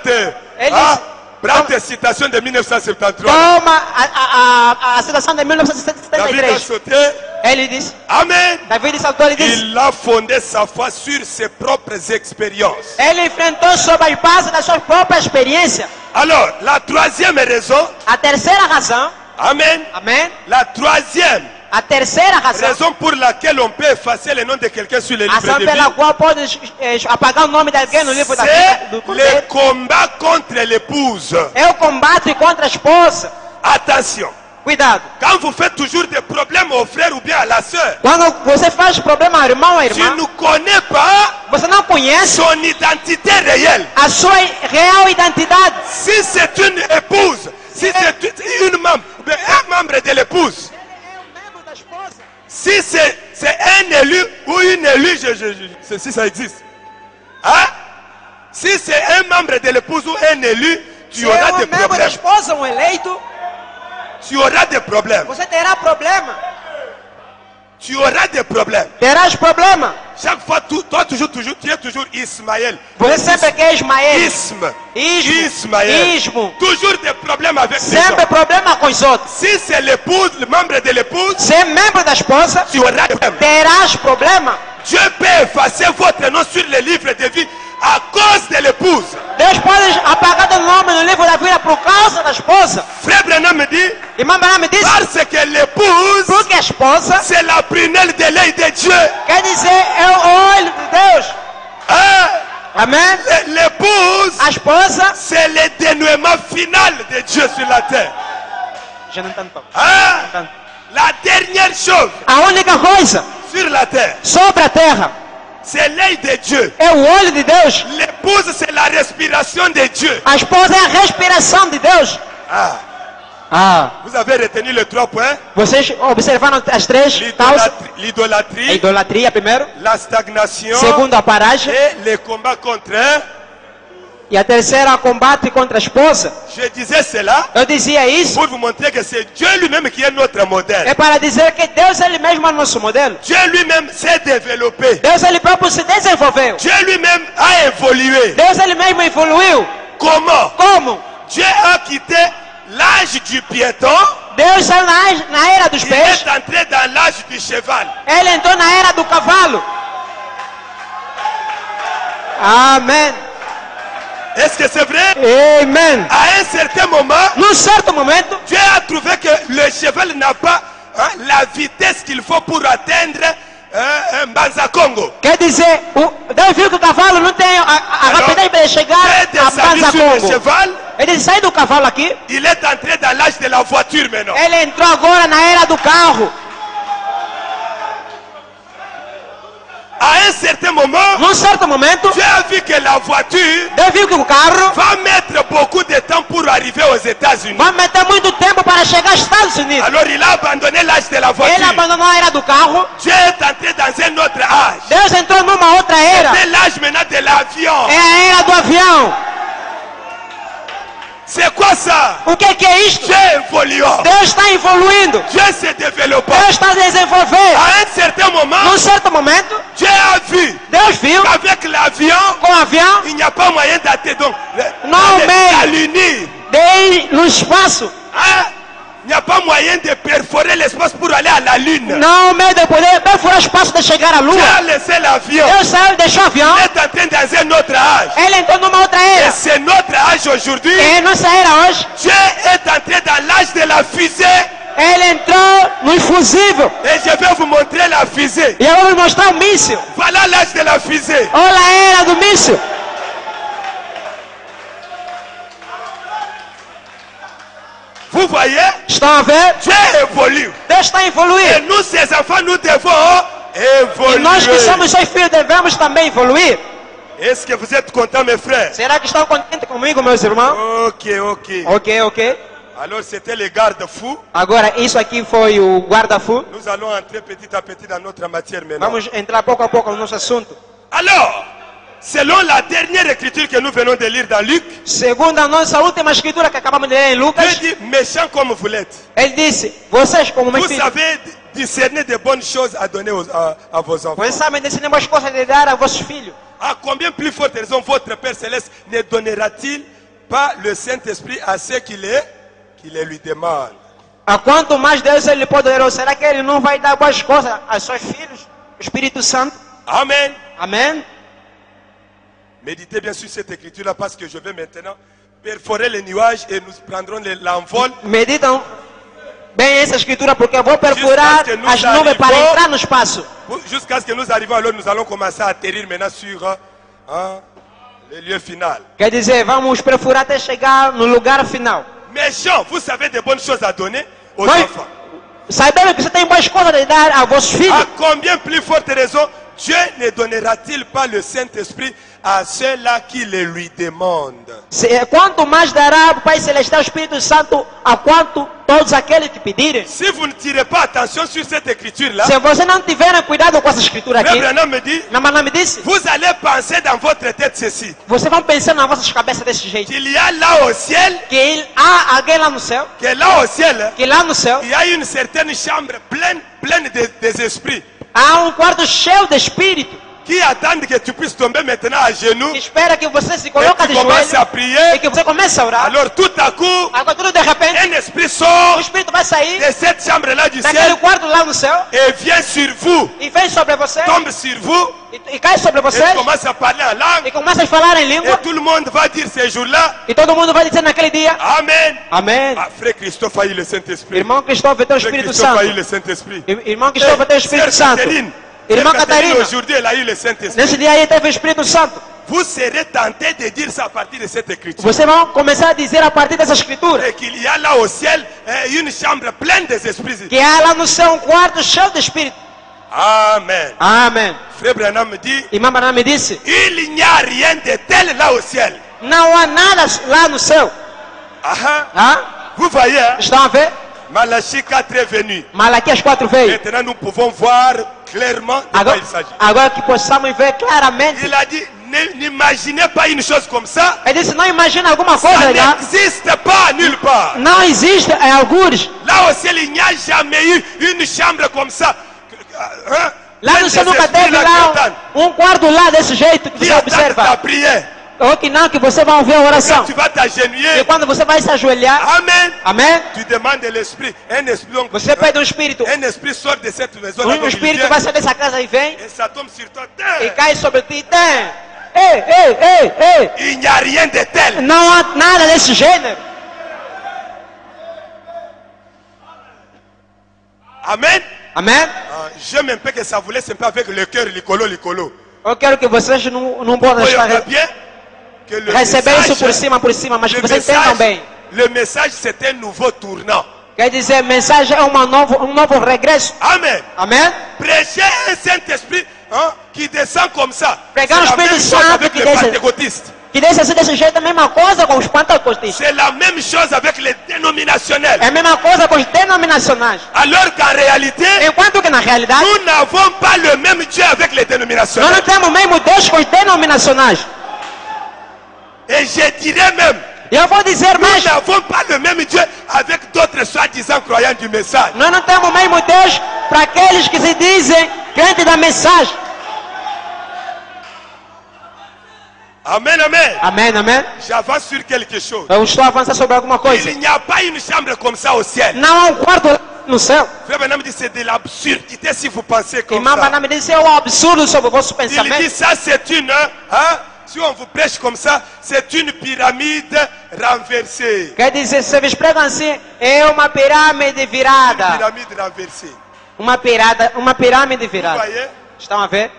tes citations de 1973. toma a citação de David a 1973. sauté. Ele disse, Amen. Davi saltou e disse: Il a fondé sa foi sur ses propres expériences. ele enfrentou sobre as bases da sua própria experiência. Alors, la troisième raison, A terceira razão, Amen. amém? La troisième A terceira razão, raison pour laquelle on peut effacer le nom de quelqu'un sur le a livre razão de pela vie, qual pode apagar o nome de alguém no livro da vida c'est do le Cordeiro, combat contre l'épouse. é o combate contra a esposa. Attention, Cuidado. quand vous faites toujours des problèmes au frère ou bien à la sœur, Quando você faz problema ao irmão ou à tu irmã, ne connais pas você não conhece son identité réelle. a sua real identidade. Si c'est une épouse, si c'est une membre, bien un membre de l'épouse, si c'est un élu ou une élue, si ça existe, hein? Si c'est un membre de l'épouse ou un élu, tu Se auras é um des membro da problèmes. esposa, um eleito, Tu auras des problèmes. você terá problema. Tu auras des problèmes. Terás problema. Chaque fois, toi, toujours, tu es toujours Ismaël. Você sempre quer Ismael. Isme. Ismo. Ismaël. Ismo. Toujours des problèmes avec les Sempre gens. problema com os outros. Si c'est l'épouse, le membre de l'épouse, Se é membro da esposa, tu auras des problèmes. terás problema. Dieu peut effacer votre nom sur le livre de vie à cause de l'épouse. Deus pode apagar o nome no livro da vida por causa da esposa. Frère Branham me dit, Irmã Branham me disse, parce que l'épouse, porque a esposa c'est la prunelle de l'œil de Dieu. quer dizer é o olho de Deus. Hein? Amém? L'épouse, A esposa, c'est le dénouement final de Dieu sur la terre. já não tanto. Hein? La dernière chose A única coisa sur la terre, sobre a terra c'est l'œil de Dieu. é o olho de Deus. L'épouse, c'est la respiration de Dieu. A esposa é a respiração de Deus. Ah, vous avez retenu les 3 points. Vocês observaram as três causas? A L'idolâtrie, idolatria primeiro, la stagnation segundo a paragem et le combat contre. e a terceira o combate contra a esposa. Je disais cela Eu dizia isso pour vous montrer que c'est Dieu lui-même qui est notre modèle. é para dizer que Deus ele mesmo é nosso modelo. Dieu lui-même s'est développé. Deus ele próprio se desenvolveu. Dieu lui-même a évolué. Deus ele mesmo evoluiu. Comment? Como? Dieu a quitté l'âge du piéton. Deus saiu na era dos Il pés. est entré dans l'âge du cheval. Ele entrou na era do cavalo. Amém. Est-ce que c'est vrai? Amen. À un certain moment, Num certo momento, Dieu a trouvé que le cheval n'a pas la vitesse qu'il faut pour atteindre un Banza Congo. quer dizer, Deus viu que o cavalo não tem a rapidez para chegar Dieu est a descendu Banza sur le Congo. cheval. Ele sai do cavalo aqui, Il est entré dans l'âge de la voiture maintenant. ele entrou agora na era do carro. À un certain moment, Num certo momento, Dieu a vu que la voiture Deus viu que o carro va mettre beaucoup de temps pour arriver aux États-Unis. vai meter muito tempo para chegar aos Estados Unidos. Alors il a abandonné l'âge de la Ele voiture. abandonou a era do carro. Dieu est entré dans un autre âge. Deus entrou numa outra era. C'est l'âge maintenant de l'avion. É a era do avião. C'est quoi ça? O que é isto? Dieu évoluant. Deus está evoluindo. Dieu se développant. Deus está a desenvolver. À un certain moment, Num certo momento, Dieu a vu Deus viu qu'avec l'avion, com o avião il n'y a pas moyen d'atteindre. Donc, Non, mais- l'unir. de ir no espaço. Hein? Il n'y a pas moyen de perforer l'espace pour aller à la lune. Não há meio de poder perfurar o espaço de chegar à Dieu lua. a laissé l'avion. Deus saiu, deixou o avião. Il est entré dans un autre âge. Ele entrou numa outra Et era. c'est notre âge aujourd'hui. É nossa era hoje. Dieu est entré dans l'âge de la fusée. Ele entrou no infusível. Et je vais vous montrer la fusée. E eu vou mostrar o míssil. Voilà l'âge de la fusée. Olha a era do míssil. Vous voyez, Estão a ver? Dieu évolue. Deus está a Et evoluir. nous, ces enfants, nous devons E nós que évoluer. somos seus filhos devemos também evoluir. Est-ce que vous êtes contents, mes frères? Será que estão contentes comigo, meus irmãos? Ok, ok. Ok. Alors, c'était les garde-fous. Agora, isso aqui foi o guarda-fu. Nous allons entrer petit à petit dans notre matière maintenant. Vamos entrar pouco a pouco no nosso assunto. Alors, selon la dernière écriture que nous venons de lire dans Luc, Segundo a nossa última escritura que acabamos de ler em Dieu Lucas, dit, méchants comme vous l'êtes, ele disse: vocês, como meus vous filhos, savez discerner de bonnes choses à donner à vos enfants. vocês sabem discernir boas coisas de dar a vossos filhos. À combien plus forte raison votre Père Céleste ne donnera-t-il pas le Saint-Esprit à ceux qui les lui demandent? A quanto mais Deus ele poderoso, será que ele não vai dar boas coisas aos seus filhos? O Espírito Santo. Amen. Amém? Méditez bien sur cette écriture-là parce que je vais maintenant perforer les nuages et nous prendrons l'envol. Meditam bem essa escritura porque eu vou perfurar Jusqu'à ce que nous as nuvens para arrivons- entrar no espaço. Jusqu'à ce que nous arrivions, alors nous allons commencer à atterrir maintenant sur le lieu final. Quer dizer, vamos perfurar até chegar no lugar final. Méchants, vous savez de bonnes choses à donner aux Vai- enfants. Sabendo que você tem boas coisas de dar a vossos filhos. À combien plus forte raison Dieu ne donnera-t-il pas le Saint-Esprit à ceux-là qui le lui demandent? Quanto mais dará o Pai Celestial o Espírito Santo a quanto todos aqueles que pedirem. Si vous ne tirez pas attention sur cette écriture-là, Se você não tiver cuidado com essa escritura aqui, Frère Branham me dit, na manhã me disse, vous allez penser dans votre tête ceci, vocês vão pensar nas vossas cabeças desse jeito. qu'il y a là au ciel, Que há alguém lá no céu, que là au ciel, que lá no céu il y a une certaine chambre pleine des esprits há quarto cheio de espírito qui attendent que tu puisses tomber maintenant à genoux que espera que você se et coloque tu de commences à joelho prier. e que você comece a orar. Alors tout à coup, Agora tudo de repente, un esprit o sort espírito vai sair de cette chambre-là du daquele ciel quarto lá no céu et vient sur vous, e vem sobre você tombe sur vous e cai sobre et vocês commence à parler en langue. e começa a falar em Et língua tout le monde va dire ces jours-là, e todo mundo vai dizer naquele dia, Amen. amém. Ah, frère Christophe a eu le Saint-Esprit. Irmão Cristóvão tem o Frère Espírito Christophe a eu Santo. le Saint-Esprit. Irmão Cristóvão tem o Espírito Sœur Santo. Catherine, Irmã Sœur Catherine, Catarina, aujourd'hui, elle a eu le Saint-Esprit. nesse dia aí teve o Espírito Santo. Vous serez tenté de dire ça à partir de cette écriture. Vocês vão começar a dizer a partir dessa escritura Et qu'il y a là au ciel une chambre pleine des esprits. que há lá no céu quarto cheio de Espírito. Amen. Amém. Frère Branham me dit, Irmã Maná me disse, il n'y a rien de tel là au ciel. não há nada lá no céu. Ah, Ah? vous voyez, hein? Estão a ver? Malachi 4 est venu. Malaquias 4 veio. Maintenant, nous pouvons voir clairement de quoi Agora, il s'agit. agora que possamos ver claramente. Il a dit, n'imaginez pas une chose comme ça. Ele disse, não imagina alguma Ça coisa lá. n'existe pas nulle part. Não existe em alguns. Là au ciel, il n'y a jamais eu une chambre comme ça. Hein? Lá no céu nunca teve lá quarto lá desse jeito que Qui você attend ta observa. prière. Ou que não, que você vai ouvir a Quand oração. tu vas E t'agenouiller, quando você vai se ajoelhar, Amen. amém? Tu demandes l'esprit. Un esprit, donc, Você pede espírito. un esprit sort de cette maison. Là, Um espírito vai sair dessa casa e vem et ça tombe sur toi. e cai sobre ti. Tem. Ei. Il n'y a rien de tel. Não há nada desse gênero. Amen. Amém? Ah, j'aime un peu que ça vous laisse un peu avec le cœur, licolo. Eu quero que vocês não possam Voyons estar bien que le receber isso por cima, mas que vocês entendam bem. le message, c'est un nouveau tournant. Quer dizer, mensagem é um novo regresso. Amen. Amém? Prêcher un Saint-Esprit qui descend comme ça. C'est Pregar o la même Espírito chose Santo avec que les desce. pentecôtistes. Que desce assim desse jeito é a mesma coisa com os pentecostistas. C'est la même chose avec les dénominationnels. É a mesma coisa com os denominacionais. Alors qu'en réalité, Enquanto que na realidade, nous n'avons pas le même Dieu avec les nós dénominationnels. não temos o mesmo Deus com os denominacionais. Et je dirais même, Eu vou dizer Nous mais. n'avons pas le même Dieu avec d'autres soi-disant croyants du message. Nós não temos o mesmo Deus para aqueles que se dizem crentes da mensagem. Amen, amen. Amém, amém. J'avance sur quelque chose. Eu estou a avançar sobre alguma coisa. Il n'y a pas une chambre comme ça au ciel. Não há um quarto no céu. Frère Branham dit c'est de l'absurdité si vous pensez comme Irmã ça. Banami disse, é um absurdo sobre o vosso Il dit pensamento. ça c'est une, hein, si on vous prêche comme ça, c'est une pyramide renversée. Quer dizer, se vocês pregam assim, é uma pirâmide virada. Pyramide renversée. Uma pirâmide Vous virada. voyez? Estão a ver?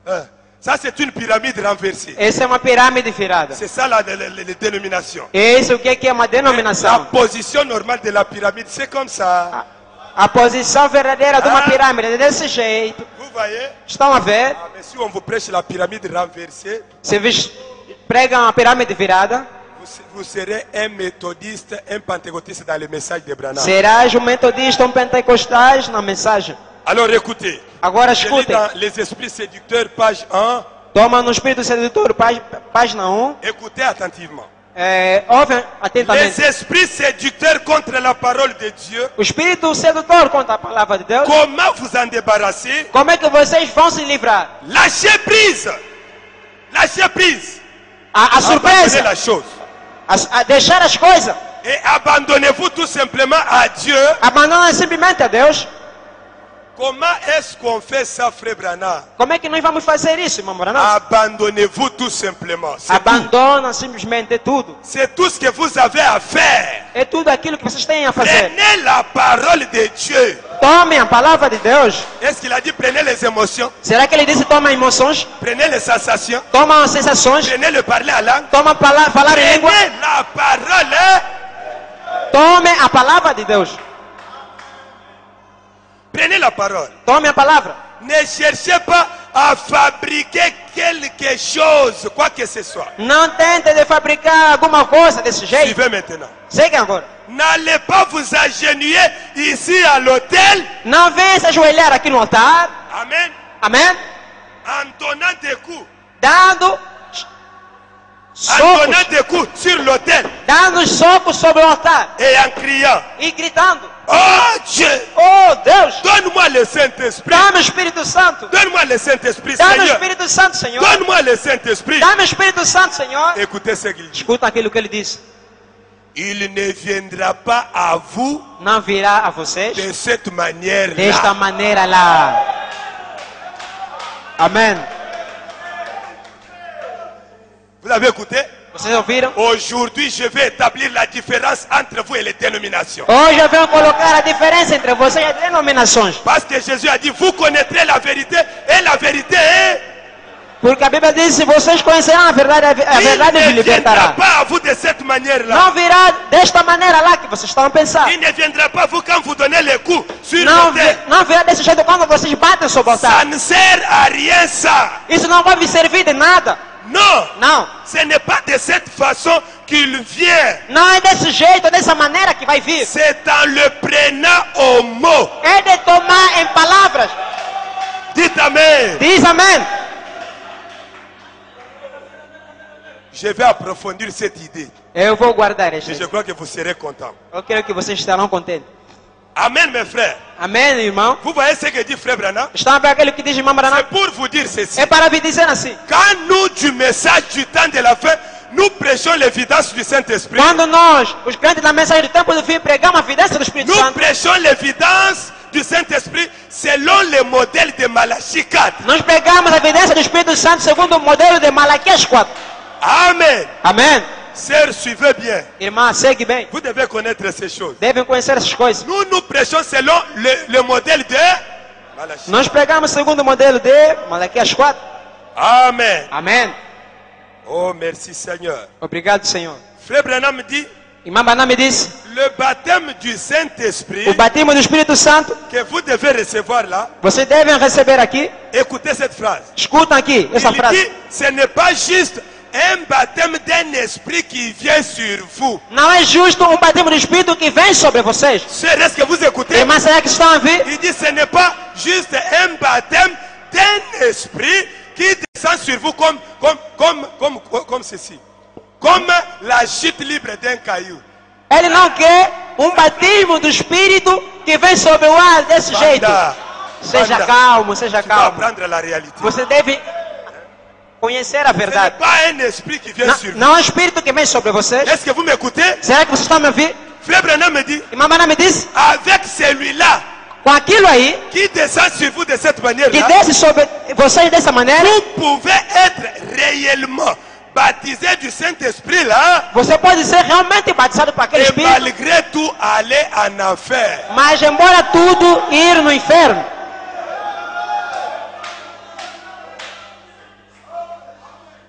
Hein, ça c'est une pyramide renversée. Essa é uma pirâmide virada. C'est ça la dénomination. Esse o que é uma La denominação? position normale de la pyramide, c'est comme ça. A posição verdadeira de uma pirâmide é desse jeito. Vous voyez? Estão a ver? Ah, mais si on vous prêche la pyramide renversée, Se vocês pregam a pirâmide virada, vous serez un méthodiste, un pentecôtiste dans le message de Branham. serás um metodista, um pentecostais na mensagem. Alors écoutez, Agora je lis escutem. dans Les Esprits Séducteurs, page 1. Toma no Espírito Sedutor, página 1. Écoutez attentivement. Ouve Les atentamente. esprits séducteurs contre la parole de Dieu, O Espírito Sedutor conta a palavra de Deus. comment vous en débarrasser? Como é que vocês vão se livrar? Lâchez prise. Lâchez prise. A Abandonnez surpresa. la chose. A deixar as coisas. Et abandonnez-vous tout simplement à Dieu. Abandona simplesmente a Deus. Comment est-ce qu'on fait ça, frère Branham? Como é que nós vamos fazer isso, irmão Branham? Abandonnez-vous tout simplement. C'est tout. Abandona simplesmente tudo. C'est tout ce que vous avez à faire. É tudo aquilo que vocês têm a fazer. Prenez la parole de Dieu. Tomem a palavra de Deus. Est-ce qu'il a dit prenez les émotions, Será que ele disse toma emoções? prenez les sensations, Toma sensações? prenez le parler à langue, Toma falar em língua? prenez la parole, hein? Tome a palavra de Deus. Prenez la parole. Tome a palavra. Ne cherchez pas à fabriquer quelque chose, quoi que ce soit. Não tente de fabricar alguma coisa desse jeito. Suivez maintenant. Segue agora. N'allez pas vous agenouiller ici à l'autel. Não venha se ajoelhar aqui no altar. Amen. Amém? En donnant des coups. Dando En socos. donnant des coups sur l'autel. Dando socos sobre o altar. Et en criant. E gritando. Oh Dieu. Oh Deus. Donne-moi le Saint-Esprit. Dá-me o Espírito Santo. Donne-moi le Saint-Esprit, Dá-me o Seigneur. Espírito Santo, Senhor. Donne-moi le Saint-Esprit. Dá-me o Espírito Santo, Senhor. Écoutez ce qu'il dit. Escuta aquilo que ele disse. Il ne viendra pas à vous Não virá a vocês de cette manière-là. desta maneira lá. Amém. Vous avez écouté? Vocês ouviram? Aujourd'hui, je vais établir la différence entre vous et les dénominations. Hoje eu venho colocar a diferença entre vocês e as denominações. Parce que Jésus a dit, vous connaîtrez la vérité et la vérité est... Porque a Bíblia diz, se vocês conhecerão a verdade Il vos ne viendra libertará. pas à vous de cette manière-là. Não virá desta maneira lá que vocês estão a pensar. Il ne viendra pas à vous quand vous donnez les coups sur Não, l'autel. não virá desse jeito quando vocês batem sobre o Ça altar. ne sert à rien ça. Isso não vai me servir de nada. Non. Não. Ce n'est pas de cette façon qu'il vient. Não é desse jeito, dessa maneira que vai vir. C'est en le prenant au mot. É de tomar em palavras. Dites Amen. Diz amém. Je vais approfondir cette idée. Eu vou guardar esta. Et je crois que vous serez contents. Eu quero que vocês estarão contentes. Amen, mes frères. Amém, irmão? Vous voyez ce que dit Frère Branham? Estão a ver aquilo que diz irmão Branham? C'est pour vous dire ceci. É para vir dizer assim. Quand nous, du message du temps de la fin, nous prêchons l'évidence du Saint-Esprit, Quando nós, os crentes da mensagem do tempo do fim, pregamos a evidência do Espírito nous Santo, prêchons l'évidence du Saint-Esprit selon le modèle de Malachie 4. nós pregamos a evidência do Espírito Santo segundo o modelo de Malaquias 4. Amen. Amém? Sœurs, suivez bien. Irmã, segue bem. Vous devez connaître ces choses. Devem conhecer essas coisas. Nous prêchons selon le modèle de Malachie. Nós pregamos segundo o modelo de Malaquias 4. Amen. Amém. Oh, merci Seigneur. Obrigado, Senhor. Frère Branham dit, Irmã Branham me disse, le baptême du Saint-Esprit o batismo do Espírito Santo, que vous devez recevoir là, vocês devem receber aqui. écoutez cette phrase. Escutam aqui essa Il dit, frase. ce n'est pas juste un baptême d'un esprit qui vient sur vous. Não é justo um batismo do Espírito que vem sobre vocês. Est-ce que vous écoutez? Irmã, será que estão a ouvir? Il dit, ce n'est pas juste un baptême d'un esprit qui descend sur vous comme ceci. comme la chute libre d'un caillou. Ele não quer um batismo do Espírito que vem sobre o ar desse jeito. Seja calmo, seja Tu dois calmo. apprendre la réalité. Você deve conhecer a Ce n'est verdade. pas un esprit qui vient sur vous. Não é um espírito que vem sobre vocês. Est-ce que vous m'écoutez? Será que vocês estão me ouvindo? Frère Branham me dit, Irmã Branham me disse, avec celui-là com aquilo aí, qui descend sur vous de cette que manière-là, desce sobre vocês dessa maneira, vous pouvez être réellement baptisé du Saint-Esprit là, você pode ser realmente batizado por aquele et espírito, malgré tout aller en enfer. mas embora tudo ir no inferno.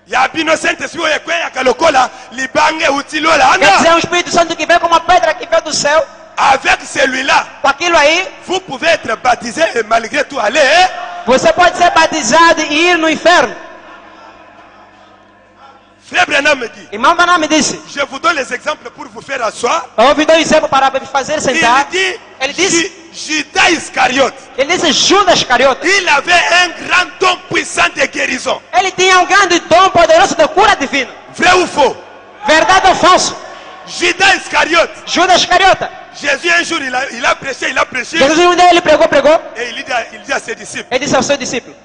Ya bino Saint-Esprit oyo ekweyaka lokola libange utilola Quer dizer, anga. um Espírito Santo que vem como uma pedra que veio do céu, Avec celui-là, com aquilo aí, vous pouvez être baptisé et malgré tout aller. você pode ser batizado e ir no inferno. Frère Branham me dit, Irmão Branham me disse, je vous donne les exemples pour vous faire asseoir. eu ouvi dois exemplos para me fazer sentar. Il Ele dit, disse, Judas Iscariote, ele disse Judas Iscariote. il avait un grand don puissant de guérison. Ele tinha um grande dom poderoso de cura divina. Vrai ou faux? Verdade ou falso? Judas Iscariote, Judas Iscariote. Jésus un jour il a prêché, Jesus um dia ele pregou. et il dit à ses disciples, Ele disse aos seus discípulos,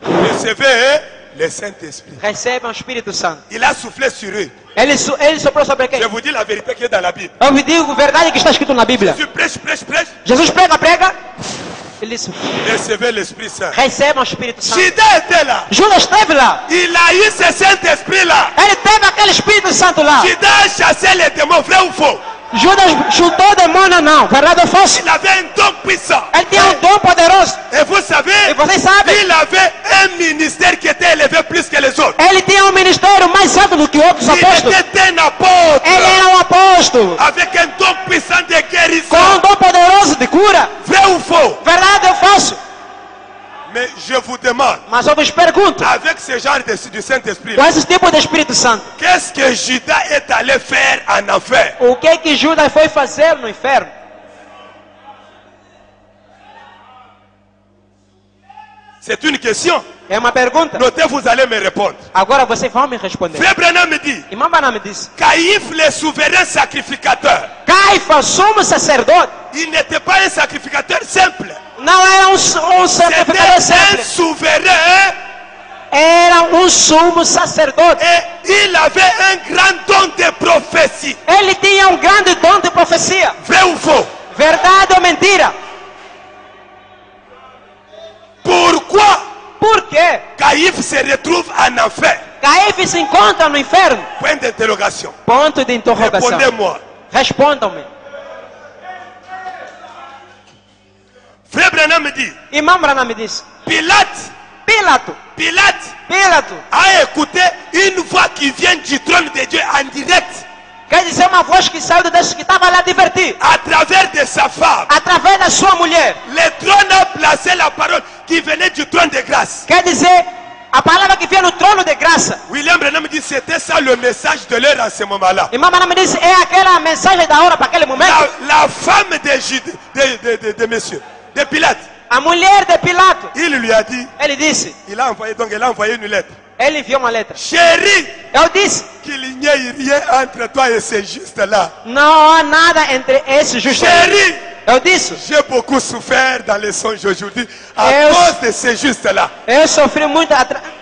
recevez le Saint-Esprit. recebam o Espírito Santo. Il a soufflé sur eux. Ele soprou sobre quem? Je vous dis la vérité qui est dans la Bible. Eu vos digo verdade que está escrito na Bíblia. Tu prêches. Jesus prega. Ele disse, Recevez l'Esprit Saint. recebam o Espírito Santo. Judas était là. Judas esteve lá. Il a eu ce Saint-Esprit là. Ele teve aquele Espírito Santo lá. Judas a chassé les démons, vrai ou faux? Judas chutou o demônio, não. Verdade ou falso? Il avait un don puissant. Ele tinha um dom poderoso. Et vous savez, E vocês sabem, il avait un ministère qui était élevé plus que les autres. ele tinha um ministério mais alto do que outros Il apóstolos. était un apôtre Ele era um apóstolo. avec un don puissant de Com guérison. um dom poderoso de cura. Vrai ou faux? Verdade ou falso? Mais je vous demande, Mas eu vos pergunto, avec ce genre du Saint-Esprit, com esse tipo de Espírito Santo, qu'est-ce que Judas est allé faire en enfer? o que Judas foi fazer no inferno? C'est une question. É uma pergunta. Notez, vous allez me répondre. Agora vocês vão me responder. Frère Branham me dit, Irmão Branham me disse, Caïphe, le souverain sacrificateur, Caifa, sumo sacerdote, il n'était pas un sacrificateur simple. não era um sacrificador C'était un simples. souverain Era sumo sacerdote. et il avait un grand don de prophétie. Ele tinha um grande dom de profecia. Vrai ou faux? Verdade ou mentira? Pourquoi Por quê? Caïphe se retrouve en enfer? Caifa se encontra no inferno. Point d'interrogation. Ponto de interrogação. Répondez-moi. Respondam-me. Frère Branham me dit, Irmão Branham me disse, Pilate Pilato, a écouté une voix qui vient du trône de Dieu en direct quer dizer uma voz que saiu de Deus que estava lá a divertir. à travers de sa femme. Através da sua mulher. Le trône a placé la parole qui venait du trône de grâce. Quer dizer, a palavra que vinha no trono de graça. William Branham dit c'était ça le message de l'heure en ce moment-là. Irmã Branham me disse, é aquela mensagem da hora para aquele momento. La femme de monsieur, de Pilate, A mulher de Pilato, il lui a dit, ele disse, elle a envoyé une lettre. ele enviou uma letra. Chérie, Eu disse, qu'il n'y ait rien entre toi et ce juste-là. não há nada entre esses justos. Chérie, Eu disse, j'ai beaucoup souffert dans les songes aujourd'hui à Eu- cause de ce juste-là. eu sofri muito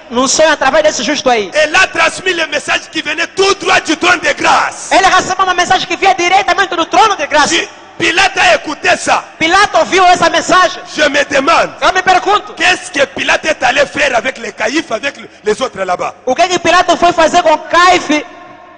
num sonho através desse justo aí. Elle a transmis le message qui venait tout droit du trône de grâce. Ele recebeu uma mensagem que vinha diretamente do trono de graça. Pilate a écouté ça. Pilato ouviu essa mensagem. Je me demande, Eu me pergunto, qu'est-ce que Pilate est allé faire avec les caïphes, avec les autres là-bas? o que Pilato foi fazer com Caife,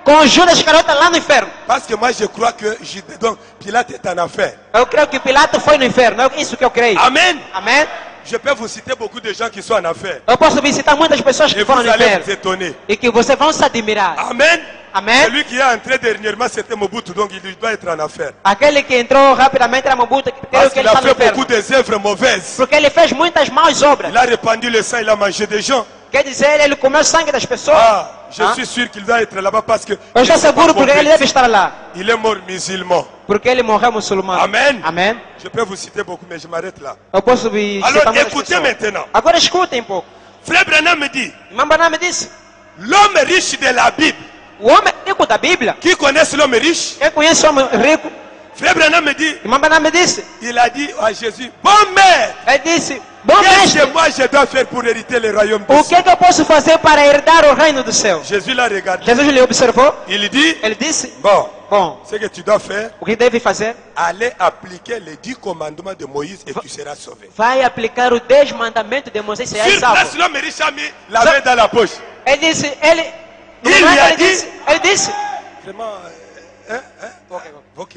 com Judas Iscariote lá no inferno? Parce que moi je crois que donc, Pilate est en enfer. Eu creio que Pilato foi no inferno. É isso que eu creio. Amen. Amém? Je peux vous citer beaucoup de gens qui sont en enfer. Eu posso visitar muitas pessoas que Et foram vous no allez vous inferno. étonner. E que vocês vão se admirar. Amen. Amém? Celui qui est entré dernièrement, c'était Mobutu, donc il doit être en enfer. Aquele que entrou rapidamente era Mobutu, que creio Parce que qu'il ele a está no fait beaucoup inferno. des œuvres mauvaises. Porque ele fez muitas más obras. Il a répandu le sang, il a mangé des gens. Quer dizer, ele comeu sangue das pessoas. Ah, je Ah. suis sûr qu'il doit être là-bas parce que Eu estou seguro porque ele deve estar lá. il est mort musulman. Porque ele morreu muçulmano. Amen. Amém? Je peux vous citer beaucoup, mais je m'arrête là. Eu posso visitar Alors muitas écoutez pessoas. maintenant. Agora escutem um pouco. Frère Branham me dit, Irmã Branham me disse, l'homme riche de la Bible, O homem rico da Bíblia, qui connaissent l'homme riche, quem conhece o homem rico, Frère Branham me dit, irmã Branham me disse, il a dit à Jésus, bon maître, ele disse, bom qu'est-ce mestre, que moi je dois faire pour hériter le royaume de o Dieu? que eu posso fazer para herdar o reino do céu? Jésus l'a regardé. Jesus lhe observou, Il dit, ele disse, bon, bom, ce que tu dois faire, o que deve fazer? aller appliquer les 10 commandements de Moïse et tu seras sauvé. Vai aplicar os 10 mandamentos de Moisés e será Sur salvo. place, l'homme riche a mis la main dans la poche. Ele disse, ele, no Ele momento a ele disse, Vraiment, ok.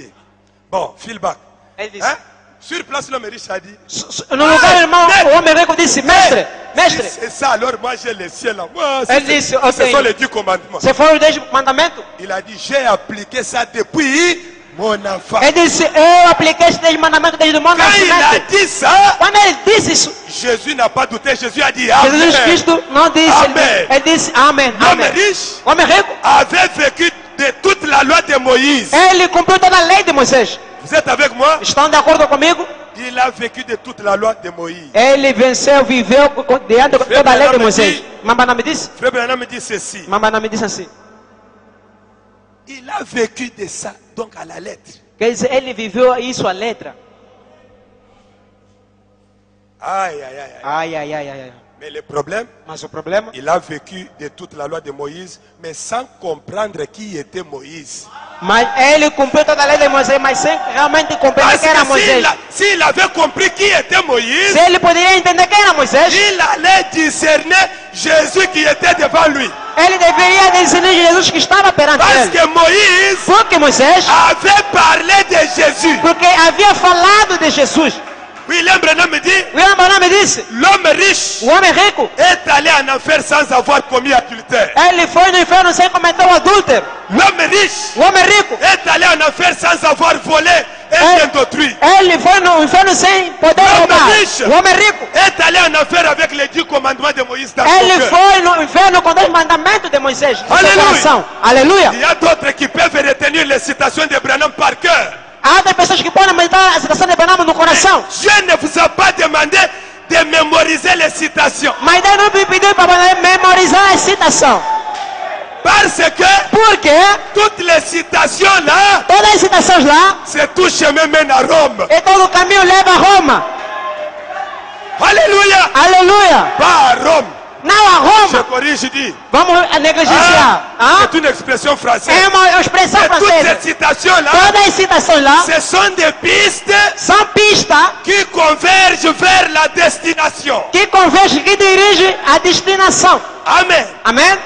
Bon, feel back. ele disse, Hein? Sur place, l'homme riche a dit, no lugar, irmão, o homem rico disse, mestre, si mestre, c'est ça, alors moi j'ai le ciel là. Moi, Elle dit, ce ok. sont les 10 commandements. se for os 10 mandamentos, Il a dit, j'ai appliqué ça depuis mon enfant. ele disse, eu apliquei esses 10 mandamentos desde o meu Quand il a nascimento. dit ça, Quando ele disse isso, Jésus n'a pas douté. Jésus a dit, Jesus Amen. Cristo não disse, Amém. ele disse, amém, L'homme amém. riche O homem rico, avait vécu de toute la loi de Moïse. ele cumpriu toda a lei de Moisés. Vous êtes avec moi? Estão de acordo comigo? Il a vécu de toute la loi de Moïse. Ele venceu, viveu diante de toda a lei de Moisés. Mamãe não me disse? Frère Branham me dit ceci. Mamãe não me disse assim. Il a vécu de ça, donc à la lettre. Quer dizer, ele viveu isso à letra. Aïe, aïe, aïe, aïe. Ai, ai, ai, ai, ai. Mais le problème, Mas o problema, il a vécu de toute la loi de Moïse, mais sans comprendre qui était Moïse. mas ele cumpriu toda a lei de Moisés, mas sem realmente compreender Parce quem era que Moisés. s'il avait compris qui était Moïse, Se ele poderia entender quem era Moisés, il allait discerner Jésus qui était devant lui. ele deveria discernir Jesus que estava perante Parce ele. que Moïse Porque Moisés, avait parlé de Jésus. porque havia falado de Jesus. William Branham me dit, William Branham me disse, l'homme riche o homem rico, est allé en enfer sans avoir commis adultère. ele foi no inferno sem cometer o adúltero. L'homme riche O homem rico, est allé en enfer sans avoir volé un bien d'autrui. ele foi no inferno sem poder Homem roubar. riche. O homem rico, Est allé en enfer avec les 10 commandements de Moïse dans son ele cœur. foi no inferno com os mandamentos de Moisés no seu Aleluia. coração. Aleluia. Il y a d'autres qui peuvent retenir les citations de Branham par cœur. Há outras pessoas que podem meditar a citação de Branham no coração. Dieu ne vous a pas demandé de mémoriser les citations. Mas Deus não me pediu para memorizar a citação. Parce que Porque toutes les citations là, todas as citações lá, c'est tout chemin mène à Rome. e todo o caminho leva a Roma. Alléluia. Aleluia. Pas à Rome. Não a Je Roma. corrige, je dis. Vamos negligenciar. Ah, Ah? c'est une expression française. É uma expressão Et toutes francesa. ces citations-là, Todas as citações lá ce sont des pistes são pistas qui convergent vers la destination. que convergem, que dirigem à destinação. Amen. Amém?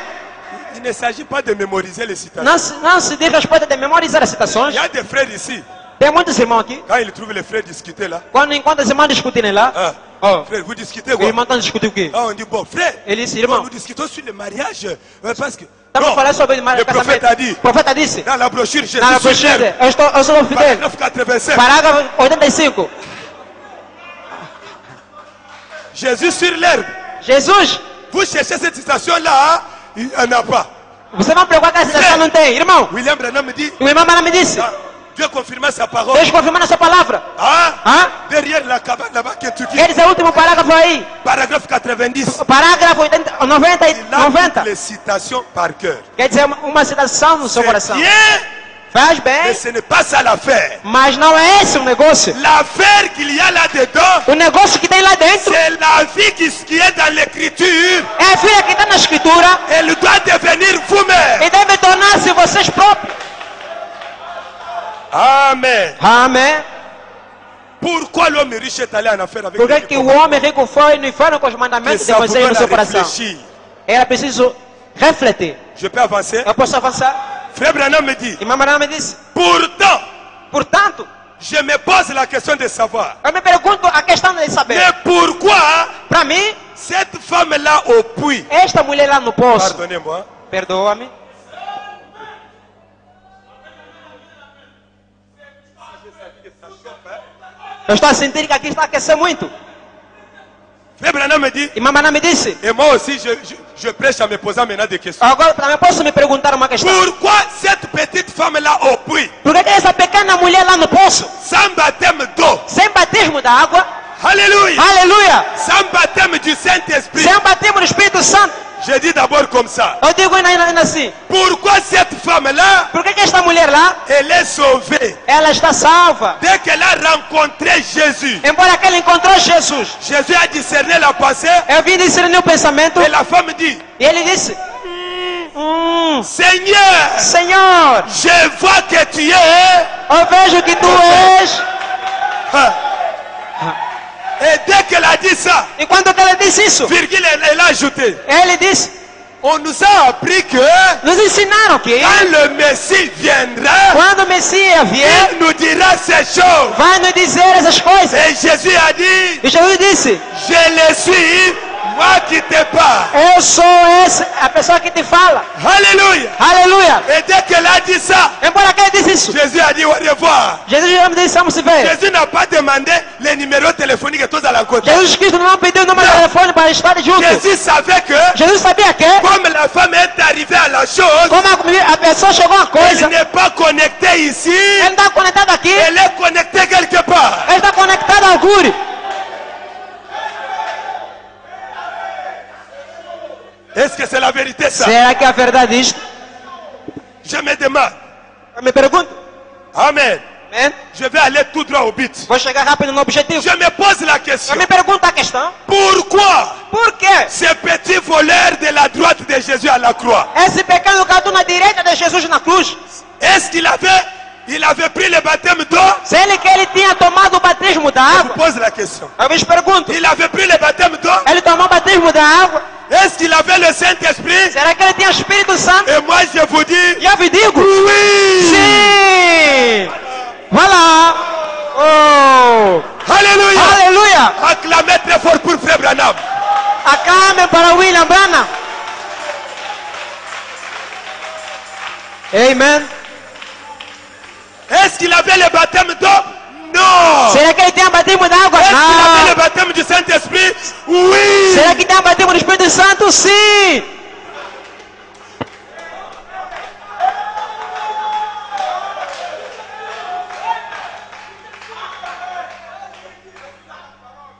Il ne s'agit pas de mémoriser les citations. Não se diz respeito de memorizar as citações. Il y a des frères ici. Tem muitos irmãos aqui. Quand ils trouvent les frères discuter là, Quando encontram os irmãos discutindo lá, ah, oh, frère, vous discutez os quoi? irmãos estão discutindo o quê? Ah, on dit, bon, frère, Ele disse, bon, irmão, nous discutons sur le mariage. Parce que, estamos non, falando sobre le casamento. prophète a dit, O profeta disse, dans la brochure, Jésus na sur brochura, terre, eu sou fidel. paragraphe 85, Parágrafo 85. Jésus sur l'herbe. Jesus, Vous cherchez cette citation-là, il n'y en a pas. você vai procurar que a citação não tem. Irmão, William Branham me dit, o irmão Branham me disse, ah, Dieu confirme sa parole. Deus confirmando a sua palavra. Ah, Ah? derrière la cabane là-bas que tu dis, Quer dizer, o último parágrafo aí. paragraphe 90. Parágrafo 80, 90 e Il a 90. toutes les citations par cœur. Quer dizer, uma citação no seu C'est coração. bien, Faz mais bem, ce n'est pas ça l'affaire. mas não é esse o negócio. L'affaire qu'il y a là-dedans, O negócio que tem lá dentro c'est la vie qui est dans l'écriture. é a filha que está na escritura Elle doit devenir vous-même. e deve tornar-se vocês próprios. Amen. Amém. Pourquoi l'homme riche est allé en affaire avec Por que, les que o homem rico foi no inferno com os Que mandamentos de ça vous Moisés no donne à seu coração? réfléchir. Era preciso refletir. Je peux avancer? Eu posso avançar? Frère Branham me dit, Irmã Branham me disse. pourtant, Portanto, je me pose la question de savoir, eu me pergunto a questão de saber. mais pourquoi Para mim, cette femme-là au puits, esta mulher lá no poço, pardonnez-moi, perdoa-me, eu estou a sentir que aqui está a aquecer muito. Frère Branham me dit, Irmã Branham me disse. et moi aussi je prêche en me posant maintenant des questions. Agora também posso me perguntar uma questão. Pourquoi cette petite femme-là au puits, Por que essa pequena mulher lá no poço, sans baptême d'eau, sem batismo da água, alléluia, aleluia, sans baptême du Saint-Esprit, sem batismo do Espírito Santo, je dis d'abord comme ça. Eu digo ainda assim. Pourquoi cette femme-là, Por que esta mulher lá, elle est sauvée ela está salva? dès qu'elle a rencontré Jésus? Embora que ela encontrou Jesus. Jésus a discerné la pensée Eu vim discernir o pensamento. et la femme dit, E ele disse: Seigneur, Senhor, je vois que tu es. eu vejo que tu és. Et dès qu'elle a dit ça, E quando que ela disse isso, virgule, elle a ajouté, ele disse: on nous a appris que nos ensinaram que quand le Messie viendra, quando o Messias vier, il nous dira ces choses. vai nos dizer essas coisas. Et Jésus a dit, E Jesus disse: je le suis, moi qui te parle. eu sou a pessoa que te fala. Alléluia. Aleluia. Et dès qu'elle a dit ça, Embora que ele disse isso, Jésus a dit au revoir. Jesus já me disse: vamos se ver. Jésus n'a pas demandé les numéros téléphoniques et tous à la côte. Jesus Cristo não pediu o número de telefone para estar junto. Jésus savait que, Jesus sabia que, comme la femme est arrivée à la chose, como a pessoa chegou a elle coisa, n'est pas connectée ici, ele está conectado aqui, elle est connectée quelque part. ele está conectado ao guri. Est-ce que c'est la vérité ça? Será que é a verdade isto? Je me demande. Eu me pergunto. Amen. Amém? Je vais aller tout droit au but. Vou chegar rápido no objetivo. Je me pose la question. Eu me pergunto a questão. Pourquoi Por quê? ce petit voleur de la droite de Jésus à la croix? Esse pequeno gato na direita de Jesus na cruz. Est-ce qu'il avait pris le baptême d'eau? Se ele que ele tinha tomado o batismo da Je vous água. pose la question. Eu me pergunto. Il avait pris le baptême d'eau? Ele tomou o batismo da água. Est-ce qu'il avait le Saint-Esprit? Será que ele tinha o Espírito Santo? Et moi je vous dis, E eu vos digo. oui! Sim! Vai lá! Oh! Alléluia! Aleluia! Acclamez très fort pour Frère Branham. Aclamem para William Branham. Amen. Est-ce qu'il avait le baptême d'eau? Non! Será que ele tem o batismo da água? Est-ce qu'il avait le Não. baptême du Saint-Esprit? Oui! Será que tem o batismo do Espírito Santo? Sim.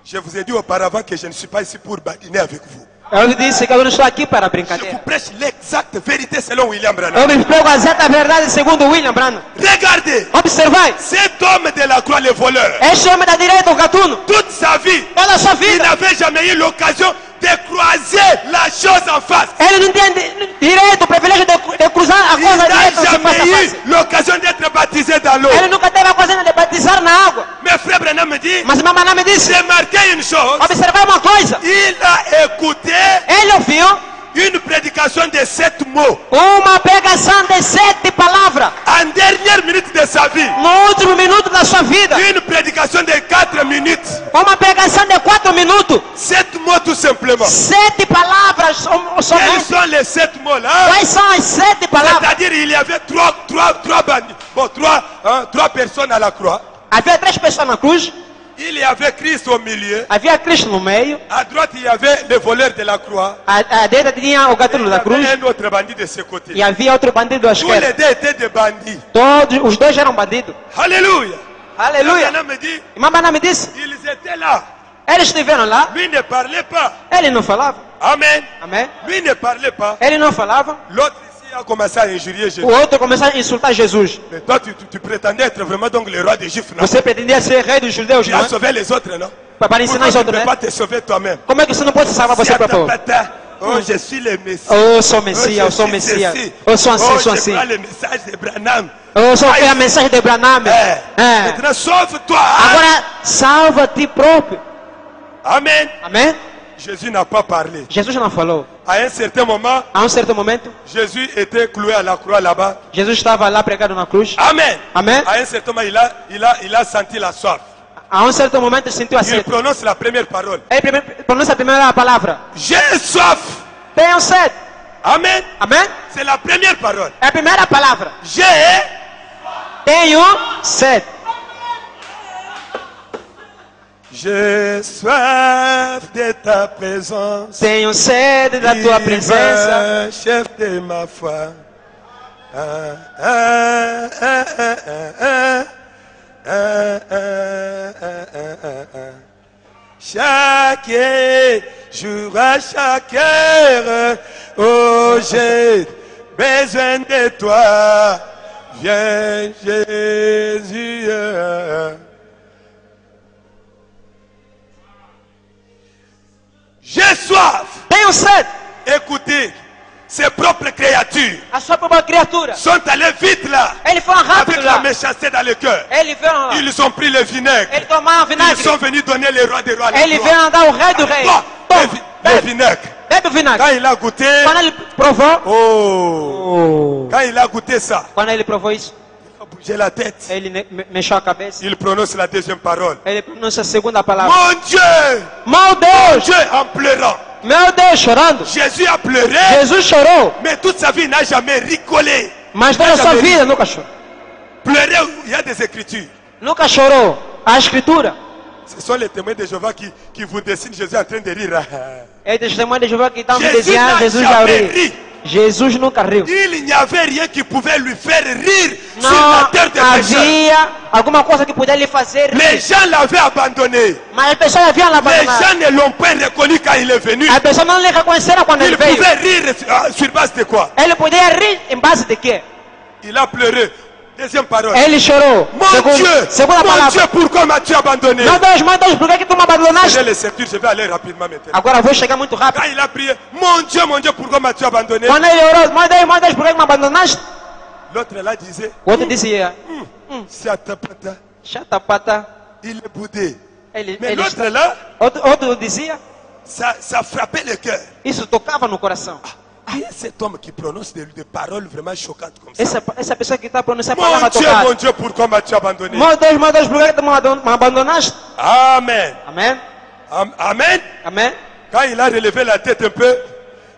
Je vous ai dit auparavant que je ne suis pas ici pour badiner avec vous. Eu lhe disse que eu não estou aqui para Je vous brincadeira. prêche l'exacte vérité selon William Eu Branham. me explico a exata verdade segundo William Branham. Regardez, Observai. cet homme de la croix, le voleur, Este homem da direita, o gatuno, toute sa vie, toda a sua il vida, n'avait jamais eu l'occasion de croiser la chose en face. ele não tinha direito, o privilégio de cruzar a Il coisa n'a direta face a jamais eu face. l'occasion d'être baptisé dans l'eau. Ele nunca teve a coisa de batizar na água. Mais frère Branham me dit, Mas mamãe me disse, remarquez une chose, observai uma coisa. il a écouté Ele ouviu une prédication de 7 mots uma pregação de 7 palavras. en dernière minute de sa vie. No último minuto da sua vida. Une prédication de 4 minutes. Uma pregação de 4 minutos. 7 mots tout simplement. 7 palavras Quels somente. sont les 7 mots là? Quais são as 7 palavras? C'est-à-dire il y avait trois bandits. Bon, trois personnes à la croix. Havia 3 pessoas na cruz. Il y avait Christ au milieu. Havia Cristo no meio. À droite, il y avait le voleur de la croix. A direita tinha o gatuno Il y da cruz. avait un autre bandit de ce côté. E havia outro bandido à Tous les esquerda. deux étaient des bandits. Todos, os dois eram bandidos. Alléluia. Aleluia. Maintenant me dit, E mamãe me disse, ils étaient là. eles estiveram lá. Lui ne parlait pas. Ele não falava. Amen. Amém? Lui ne parlait pas. Ele não falava. L'autre ici a commencé à injurier Jésus. O outro começou a insultar Jesus. Mais toi, tu prétendais être vraiment donc le roi des Juifs, non? Você pretendia ser rei dos judeus, Tu não as é? sauvé les autres, non? Para ensinar Pourquoi os tu ne outros, peux né? pas te sauver toi-même? Como é que você não pode se salvar você próprio? Oh, je suis le Messie. Eu sou Messias, eu sou Messias. Eu sou assim, sou je assim. crois le message de Branham. Eu sou a mensagem de Branham. Maintenant, sauve-toi. Agora, salva a ti próprio. Amen. Amém? Jésus n'a pas parlé. Jesus não falou. À un certain moment, A um certo momento, Jésus était cloué à la croix là-bas. Jesus estava lá pregado na cruz. Amen. Amém? À un certain moment, il a senti la soif. A um certo momento, ele sentiu a Il sede. prononce la première parole. Ele pronuncia a primeira palavra. J'ai soif. Tenho sede. Amen. Amém? C'est la première parole. É a primeira palavra. J'ai Tenho sede. J'ai soif de ta présence. Tenho sede da tua presença. Chef de ma foi. Ah, ah, ah, ah, ah, ah. Ah, ah, ah, ah, ah. Chaque jour à chaque heure, oh Oh, j'ai besoin de toi. Viens, Jésus. J'ai soif. Tenho sede. Écoutez, ses propres créatures A sua própria criatura. sont allées vite là, Ele foi avec rápido la lá. méchanceté dans le cœur. Ele veio, Ils ont pris le vinaigre. ele tomava Ils vinagre. sont venus donner le roi des rois. le Ele roi. veio andar o rei do rei. Bon, Toma, le bebe, vinaigre. bebe o vinagre. Quand il a goûté, Quando ele provou, oh, quand il a goûté ça, quando ele provou isso, il a bougé la tête. ele mexeu a cabeça. Il prononce la deuxième parole. Ele pronuncia a segunda palavra. Mon Dieu, Meu Deus! Dieu en pleurant. Meu Deus, chorando. Jésus a pleuré, Jesus chorou, mais toute sa vie il n'a jamais rigolé. mas toda a sua vida nunca chorou. Pleuré, il y a des écritures. Nunca chorou. A escritura Ce sont les témoins de Jéhovah qui vous dessinent Jésus en train de rire. é testemunho de Jeová que estão me Jesus desenhando n'a Jesus já jamais riu. ri. Jesus nunca riu. Il n'y avait rien qui pouvait lui faire rire sur Não la terre des pécheurs. havia alguma coisa que pudesse lhe fazer Les rir. gens l'avaient abandonné. Mas as pessoas haviam Les abandonado. gens ne l'ont pas reconnu quand il est venu. As pessoas não lhe reconheceram quando Il ele veio. pouvait rire sur base de quoi? Ele podia rir em base de quê? Il a pleuré. Deuxième parole. Ele chorou. Mon Dieu, Segunda mon palavra. Dieu, pourquoi m'as-tu abandonné? Meu Deus, por que tu me Je abandonaste? vais les séduire, je vais aller rapidement maintenant. Agora eu vou chegar muito rápido. Quand il a prié, mon Dieu, pourquoi m'as-tu abandonné? Quando ele orou, meu Deus, por que me abandonaste? L'autre là disait, O outro dizia, c'est à ta pata. chata pata. Il est boudé. Ele, Mais ele l'autre là, outro dizia, ça frappait le cœur. isso tocava no coração. Qui est cet homme qui prononce des paroles vraiment choquantes comme ça? Essa pessoa que está pronunciando a palavra Mon tocada. Dieu, pourquoi m'as-tu abandonné? Meu Deus, por que tu me abandonaste? Amen. Amém? Amen. Amém? Quand il a relevé la tête un peu,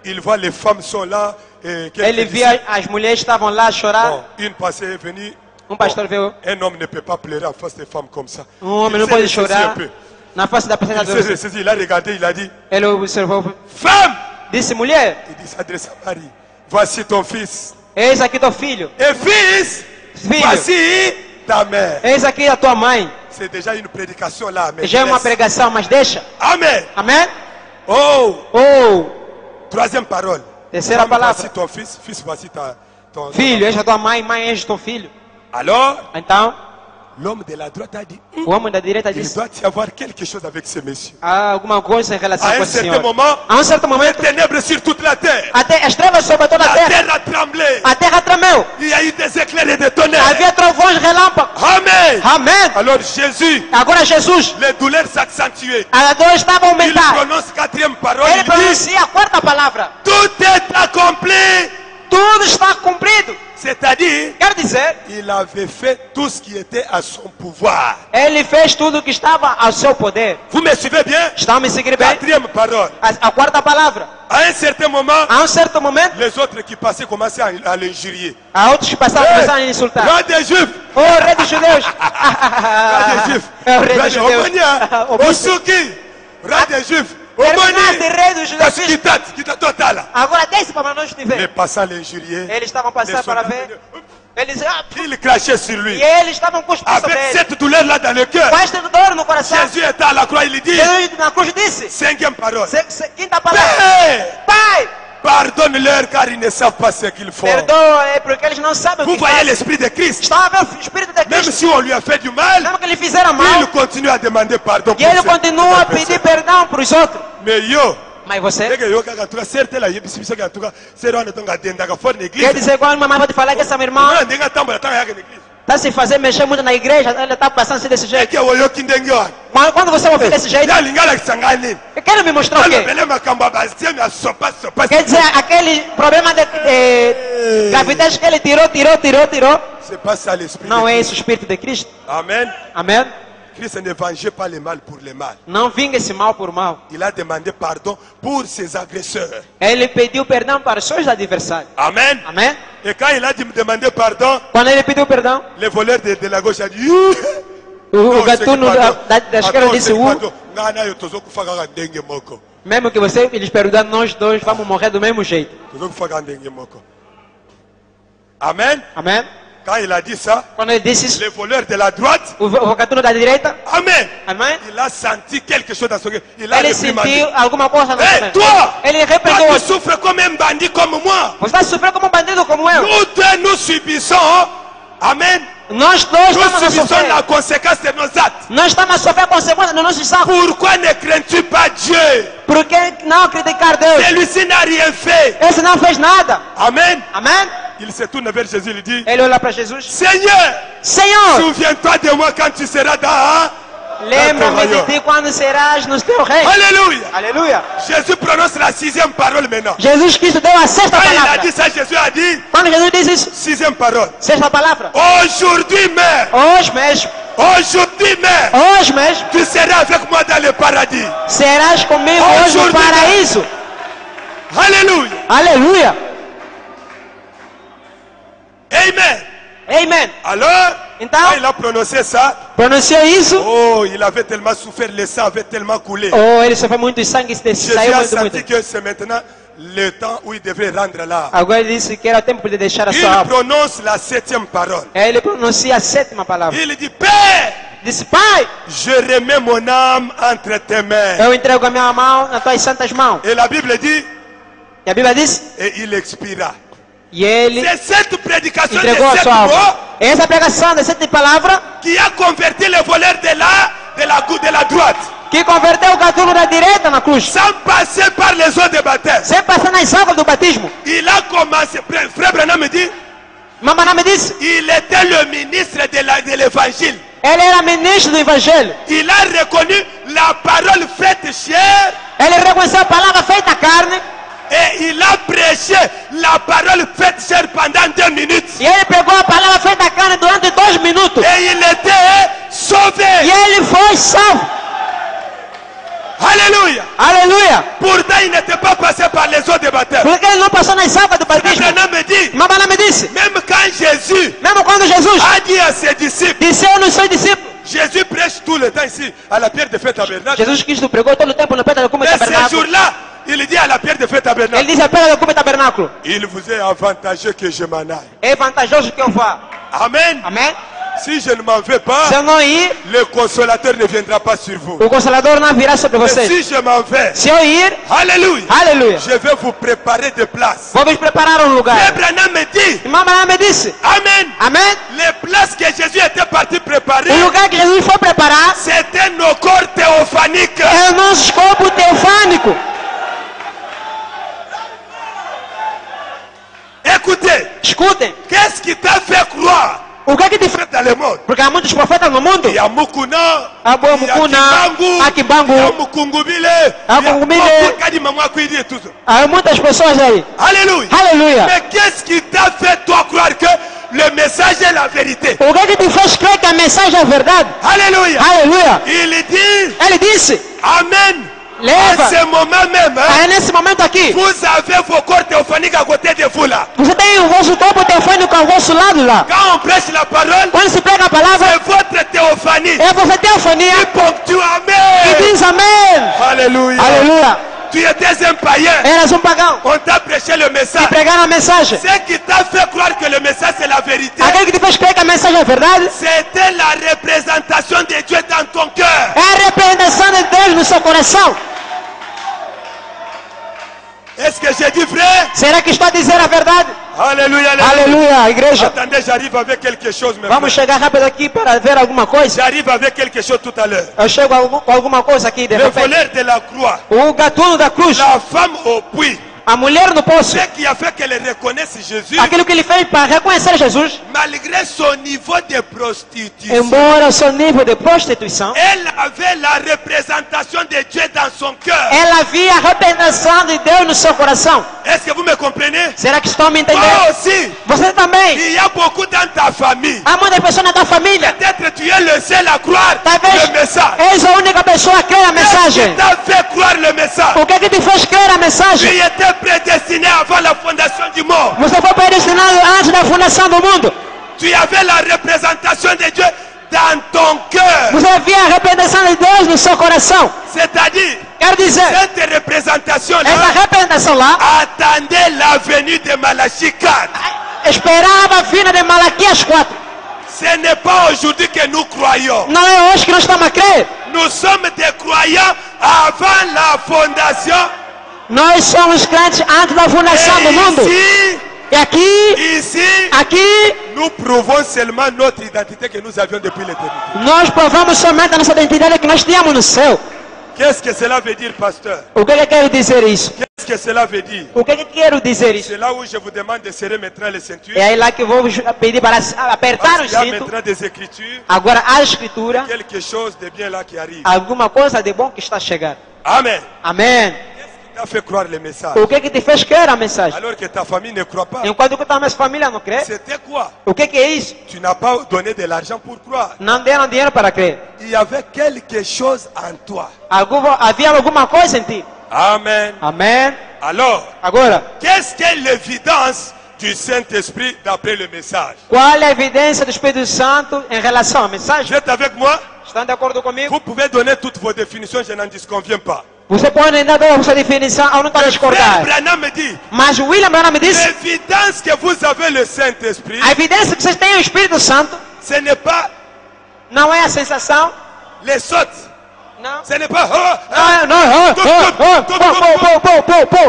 il voit les femmes sont là. Et quelques Ele via as mulheres estavam lá a chorar. Bon, une passée est venue. Pastor veio. Un homme ne peut pas pleurer en face des femmes comme ça. Homem Il não s'est pode ressaisi un chorar peu. na face da presença de Il s'est Deus. ressaisi, il a regardé, il a dit, Ele observou, femme! disse, mulher, Il dit, s'adresse à Marie. Voici ton fils. eis aqui teu filho. Et fils, Filho, voici ta mère. eis aqui a tua mãe. C'est déjà une prédication là. Mais Já é uma laisse. pregação, mas deixa. Amen. Amém? Oh, Oh, troisième parole. terceira Femme, palavra. voici ton fils. Fils, voici ton Filho, eis a tua mãe, mãe, eis teu filho. Alors, Então, l'homme de la droite a dit, o homem da direita il disse, doit y avoir quelque chose avec ce monsieur. há alguma coisa em relação À com un esse certain senhor. moment, A certo les momento, ténèbres sur toute la terre. até as trevas sobre toda a La terra. terre a tremblé. A terra tremeu. Il y a eu des éclairs et des tonnerres. Havia trovões, relâmpagos. Amen. Amém. Alors Jésus, Agora Jesus, les douleurs s'accentuaient. a dor estava a Il aumentar. prononce quatrième parole. Ele Il dit, pronuncia a quarta palavra. tout est accompli. Tudo está cumprido. C'est-à-dire, Quer dizer, il avait fait tout ce qui était à son pouvoir. ele fez tudo o que estava ao seu poder. Vous me suivez bien? Estão a me seguir bem? Quatrième parole. A quarta palavra. À un certain moment, A certo momento, les autres qui passaient commençaient à l'injurier. há outros que passaram a começar a insultar. Roi des Juifs! Oh, rei dos judeus. Roi des Juifs! É o rei Roi dos des judeus. Omonia! O bispo. Osuki! Roi des Juifs! Terminaste, rei dos judeus. Omoni! Kita total! Agora desce para nós te Les ver. passants l'injuriaient. Eles estavam passando Les para soldats ver. Eles diziam, Ils crachaient sur lui. e eles estavam cuspindo Avec sobre ele. cette douleur-là dans le cœur, Com esta dor no coração, Jésus était à la croix, il dit, Jesus na cruz disse, cinquième parole, quinta palavra, Père, Pai, pardonne-leur car ils ne savent pas ce qu'ils font. perdoa, é porque eles não sabem o Vous que voyez fazem. l'Esprit de Christ. Estão a ver o Espírito de Même Cristo. si on lui a fait du mal, Mesmo que lhe fizeram il mal, continue à demander pardon e ele pour continua a cette pedir personne. perdão para os outros. Mais yo, Mas você, ndenge yo kaka tuka certes la yebisi biso kaka tuka sero wana tonga dendaka fort na quer église. dizer, quando mamãe vai te falar que essa minha irmã Wana ndenge atambola tanga yake na église. está se fazendo mexer muito na igreja, ela está passando assim desse jeito. Eke oyoki ndenge wana. Mas quando você ouve desse jeito, Ya lingala kisanga nini? quer me mostrar o quê? Alobele makambo ya bastien ya sopa sopa. Quer dizer, aquele problema de gravidez que ele tirou, C'est pas ça l'esprit. não de é Christ. esse o Espírito de Cristo. Amen. Amém? Christ ne vengeait pas le mal pour le mal. Não vinga esse mal por mal. Il a demandé pardon pour ses agresseurs. Ele pediu perdão para os seus adversários. Amen. Amém? Et quand il a demandé pardon, Quando ele pediu perdão, le voleur de la gauche a dit o gatuno da esquerda disse, ngana yo tozokufa kaka ndenge moko. mesmo que você eles perdoam, nós dois vamos morrer do mesmo jeito. Tozokufa kaka ndenge moko. Amen. Amém? Quand il a dit ça, Quando ele disse isso, le voleur de la droite, o vagabundo da direita, Amen. amém? Il a senti quelque chose dans son cœur. Il a Ele réprimandé. sentiu alguma coisa no Hé, momento. toi, Ele toi repreendeu. tu souffres comme un bandit comme moi. Você está sofrendo como um bandido como eu. Nous deux, nous subissons. Amen. Nós dois Nous estamos a subissons sofrer. la conséquence de nos actes. Nós estamos a sofrer a consequência dos nossos atos. Pourquoi ne crains-tu pas Dieu? Por que não criticar Deus? Celui-ci n'a rien fait. Esse não fez nada. Amen. Amém? Il se tourne vers Jésus, il dit, Ele olha para Jesus. Seigneur, Senhor, souviens-toi de moi quand tu seras dans... lembra-me de ti quando serás no teu reino. Alléluia. Aleluia. Jésus prononce la 6e parole maintenant. Jesus Cristo deu a sexta Quand il a palavra. dit ça, Jésus a dit, Quando Jesus diz isso, 6e parole. sexta palavra. Aujourd'hui même, Hoje mesmo, hoje mesmo, tu seras avec moi dans le paradis. serás comigo hoje no Aujourd'hui paraíso. Alléluia. Aleluia. Amen. Amen. Alors, Então, quand il a prononcé ça, pronunciou isso. oh, il avait tellement souffert, le sang avait tellement coulé. Oh, ele sofreu muito sangue, Jésus saiu a muito, senti muito. que c'est maintenant le temps où il devrait rendre là. Agora ele disse que era tempo de deixar a sua Il alma. prononce la 7e parole. Aí ele pronuncia a sétima palavra. Il dit, Père, Disse, Pai, je remets mon âme entre tes mains. eu entrego a minha mão nas tuas santas mãos. Et la Bible dit, E a Bíblia diz, et il expira. e ele C'est cette prédication de entregou a 7 sua alma. mots Essa pregação de sete palavras qui a converti les voleurs de la droite. que converteu o gatuno da direita na cruz. Sans passer par les eaux de baptême. Sem passar nas águas do batismo. Il a commencé, frère Branham me dit, Mamãe me disse, il était le ministre de l'évangile. ele era ministro do Evangelho. Il a reconnu la parole faite chair Ele reconheceu a palavra feita carne. et il a prêché la parole faite chair pendant 2 minutes. E ele pregou a palavra feita carne durante 2 minutos. Et il était sauvé. E ele foi salvo. Alléluia. Aleluia. Pourtant, il n'était pas passé par les eaux de baptême. Porque ele não passou nas águas do Frère batismo. Branham me dit, Mamãe me disse, même quand Jésus mesmo quando Jesus a dit à ses disciples, disse aos seus discípulos, Jésus prêche tout le temps ici à la pierre de fête tabernacle. Jesus Cristo pregou todo o tempo no pedra do cume Et ce tabernáculo. jour-là, il dit à la pierre de fête Ele tabernacle, disse a pedra do cume tabernáculo, il vous est avantageux que je m'en aille. é vantajoso que eu vá. Amen. Amém? Si je ne m'en vais pas, Se eu não ir, le consolateur ne viendra pas sur vous. o Consolador não virá sobre Mais vocês. si je m'en vais, Se eu ir, alléluia, aleluia, je vais vous préparer des places. vou vos preparar um lugar. Frère Branham me dit, E mamãe me disse, Amen. amém? Les places que Jésus était parti préparer, O lugar que Jesus foi preparar c'était nos corps théophaniques. é o nosso corpo teofânico. Écoutez, Escutem, qu'est-ce qui t'a fait croire o que é que te fez? dans le monde? Porque há muitos profetas no mundo. Il y a Mukuna, Há il y a Mukuna, há Kibangu, Kibangu, il y a Mukungubile, há il y a Mukungubile. beaucoup de Maman Kwidi et tout ça. há muitas pessoas aí. Alléluia. Aleluia. Mais qu'est-ce qui t'a fait toi croire que le message est la vérité? O que é que te fez crer que a mensagem é verdade? Alléluia. Aleluia. Il dit, Ele disse, Amen. À leva. ce moment même, hein, É nesse momento aqui. vous avez vos corps théophaniques à côté de vous là. Você tem o vosso corpo teofânico ao vosso lado lá. Quand on prêche la parole, Quando se prega a palavra, c'est votre théophanie é você teofania qui ponctue. e Amen. diz amém. Alléluia. Aleluia. Tu étais un païen. Eras um pagão. On t'a prêché le E message. pregaram a mensagem. Ce qui t'a fait croire que le message c'est la vérité, Aquele que te fez crer que a mensagem é verdade c'était la représentation de Dieu dans ton cœur. é a representação de Deus no seu coração. Est-ce que j'ai dit vrai? Será que estou a dizer a verdade? Alléluia. Alléluia. Aleluia, igreja. Attendez, j'arrive avec quelque chose Vamos maintenant. chegar rápido aqui para ver alguma coisa. J'arrive avec quelque chose tout à l'heure. Eu chego com alguma coisa aqui de Le repente. voleur de la croix, O gatuno da cruz, la femme au puits, a mulher no poço, ce qui a fait qu'elle reconnaisse Jésus, aquilo que ele fez para reconhecer Jesus, malgré son niveau de prostitution, embora o seu nível de prostituição, elle avait la représentation de Dieu dans son cœur. ela via a representação de Deus no seu coração. Est-ce que vous me comprenez? Será que estão me Toi entendendo? aussi, Você também. il y a beaucoup dans ta famille. Há muitas pessoas na tua família. Peut-être tu es le seul à croire Talvez le message. és a única pessoa a crer a Qu'est-ce mensagem. qui t'a fait croire le message? O que é que te fez crer a Tu mensagem? étais prédestiné avant la fondation du monde. Você foi predestinado antes da fundação do mundo. Tu avais la représentation de Dieu dans ton cœur. Você via a representação de Deus no seu coração. C'est-à-dire, Quero dizer, cette représentation-là essa representação lá attendait la venue de Malachie 4. esperava a vinda de Malaquias 4. Ce n'est pas aujourd'hui que nous croyons. Não é hoje que nós estamos a crer. Nous sommes des croyants avant la fondation. Nós somos crentes antes da fundação do mundo. Et E aqui, ici, aqui, nous prouvons seulement notre identité que nous avions depuis l'éternité. nós provamos somente a nossa identidade que nós tínhamos no céu. Qu'est-ce que cela veut dire, pasteur? O que quero dizer isso? Qu'est-ce que cela veut dire? O que quero dizer isso? C'est là où je vous demande de serrer maintenant les ceintures. É aí lá que eu vou pedir para apertar Parce o qu'il y a cinto. maintenant des écritures, Agora a escritura, quelque chose de bien là qui arrive. alguma coisa de bom que está a chegar. Amen. Amém. Qu'est-ce qui t'a fait croire le message? O que te fez crer a mensagem? Alors que ta famille ne croit pas. Enquanto que a minha família não crê, C'était quoi? o que é isso? Tu n'as pas donné de l'argent pour croire. Não deram dinheiro para crer. Il y avait quelque chose en toi. Havia alguma coisa em ti. Amen. Amém. Alors, Agora, qu'est-ce qu'est l'évidence du Saint-Esprit d'après le message? qual é a evidência do Espírito Santo em relação à mensagem? Vous êtes avec moi? Estão de acordo comigo? Vous pouvez donner toutes vos définitions, je n'en disconviens pas. Você pode dar a sua definição, eu não estou a Le frère discordar. Branham me dit, Mas o William Branham me disse, l'évidence que vous avez le Saint-Esprit, a evidência que vocês têm o Espírito Santo ce n'est pas não é a sensação, les sautes. não. Ce n'est pas...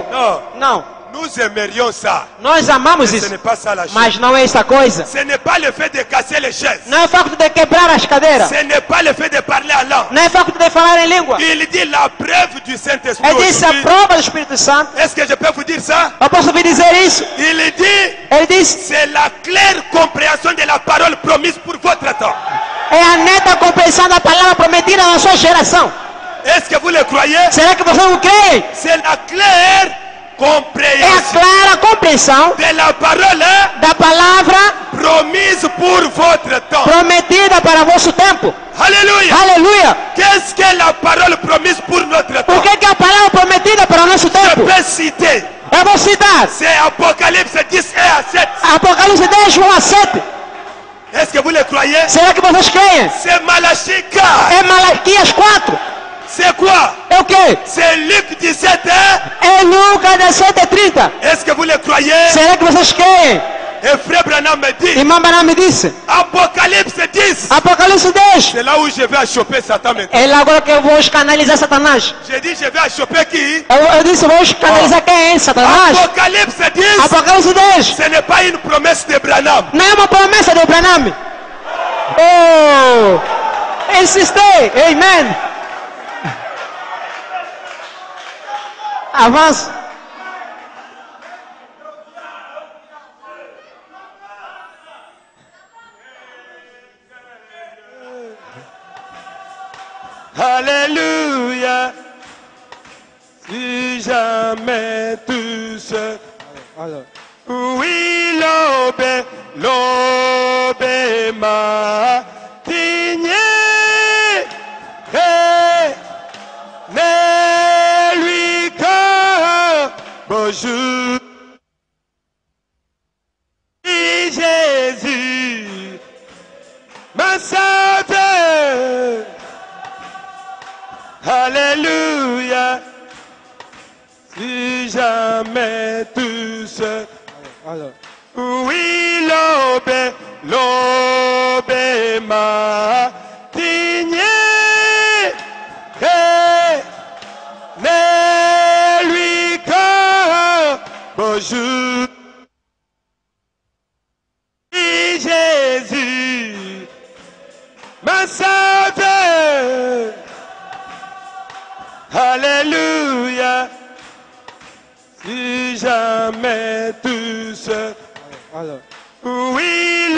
Non, Não, nous aimerions ça. nós amamos Mais ce isso, n'est pas ça la chose. mas não é essa coisa. Ce n'est pas le fait de casser les chaises. Não é o facto de quebrar as cadeiras, Ce n'est pas le fait de parler en langue. não é o facto de falar em língua. Il dit la preuve du Saint-Esprit Ele disse a aujourd'hui. prova do Espírito Santo. Est-ce que je peux vous dire ça? Eu posso ouvir dizer isso? Il dit, Ele disse, c'est la claire compréhension de la parole promise pour votre temps. é a neta compreensão da palavra prometida na sua geração. Est-ce que vous le croyez? Será que vocês não creem? C'est la claire É a compréhension clara compreensão de la parole da palavra promise pour votre temps. prometida para o vosso tempo. Alléluia. Aleluia! Qu'est-ce que la parole promise pour notre O temps? que é a palavra prometida para o nosso Je tempo? peux citer. Eu vou citar C'est Apocalypse 10 et à 7. Apocalipse 10, 1 a 7. Est-ce que vous le croyez? Será que vocês creem? C'est Malachie 4. É Malaquias 4. C'est quoi? É o quê? C'est Luc 17. Hein? É Lucas 17:30. Est-ce que vous le croyez? Será que vocês creem? Et frère Branham me dit, Irmão Branham me disse. Apocalypse 10. Apocalipse 10. C'est là où je vais achoper Satan maintenant. É lá agora que eu vou escanalizar Satanás. J'ai dit, je vais achoper qui? Eu disse, vou escanalizar quem? Satanás? Apocalypse 10. Apocalipse 10. Ce n'est pas une promesse de Branham. Não é uma promessa de Branham. Oh! Insistei. Amen. Avança. Alléluia. Si jamais tu seul. Oui, l'aube m'a digné. Ne lui que bonjour. Et Jésus, ma sauveur. Alléluia. Si jamais tu seul. Oui, l'aube m'a digné. Ne lui que bonjour. Et Jésus, ma sauveur. Alléluia. Si jamais tu seul. Oui,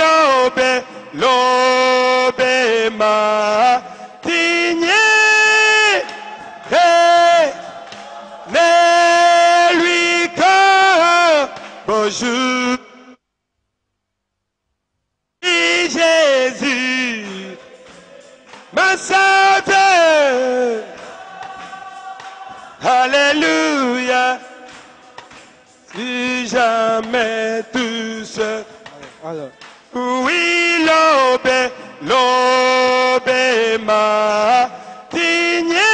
l'aube m'a digné. Ne lui que bonjour. Et Jésus, ma sauveur. Alléluia. Si jamais tu seul. Oui, l'aube m'a digné.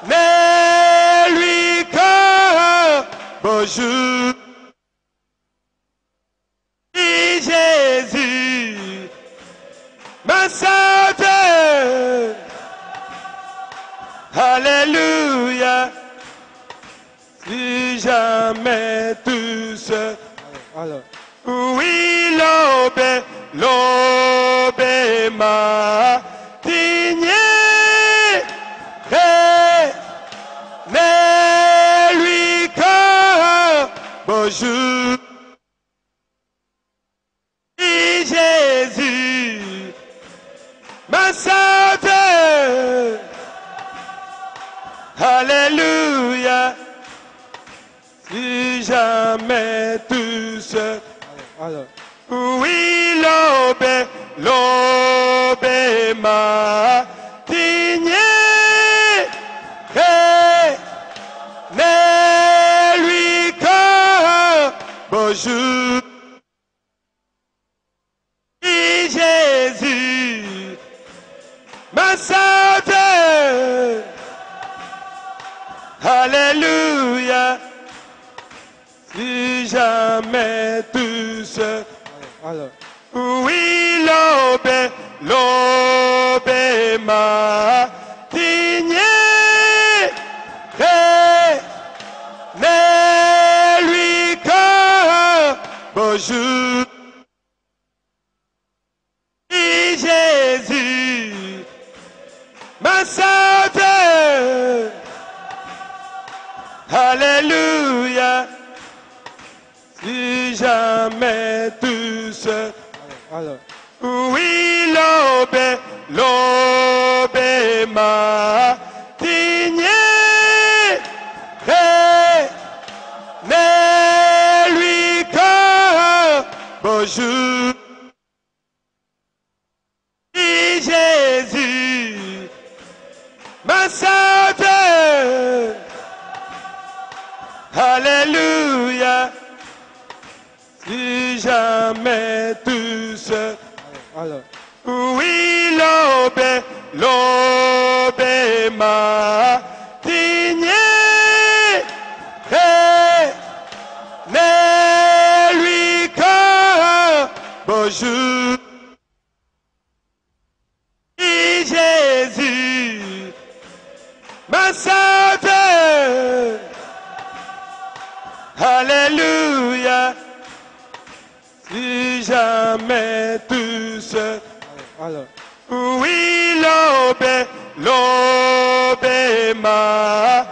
Ne lui que bonjour. ma santé. Alléluia. Si jamais tu sais. Alors, Oui, l'aube m'a digné. Mais lui comme bonjour. Oui, Jésus, ma santé. Alléluia. Si jamais tu sais. alors, Oui, l'aube m'a digné. Mais lui comme bonjour. Oui, Jésus, ma santé. Alléluia. Si jamais tu sais. alors, Oui, l'aube m'a digné. Mais lui comme bonjour. Oui, Jésus, ma santé. Alléluia. Si jamais tu sais. alors, Oui, l'aube m'a digné. Mais lui comme bonjour. Oui, Jésus, ma santé. Alléluia. Si jamais tu sais. alors, Oui, l'aube m'a digné. Mais lui comme bonjour. Oui, Jésus, ma santé. Alléluia. Si jamais tu sais. alors, Oui, l'aube m'a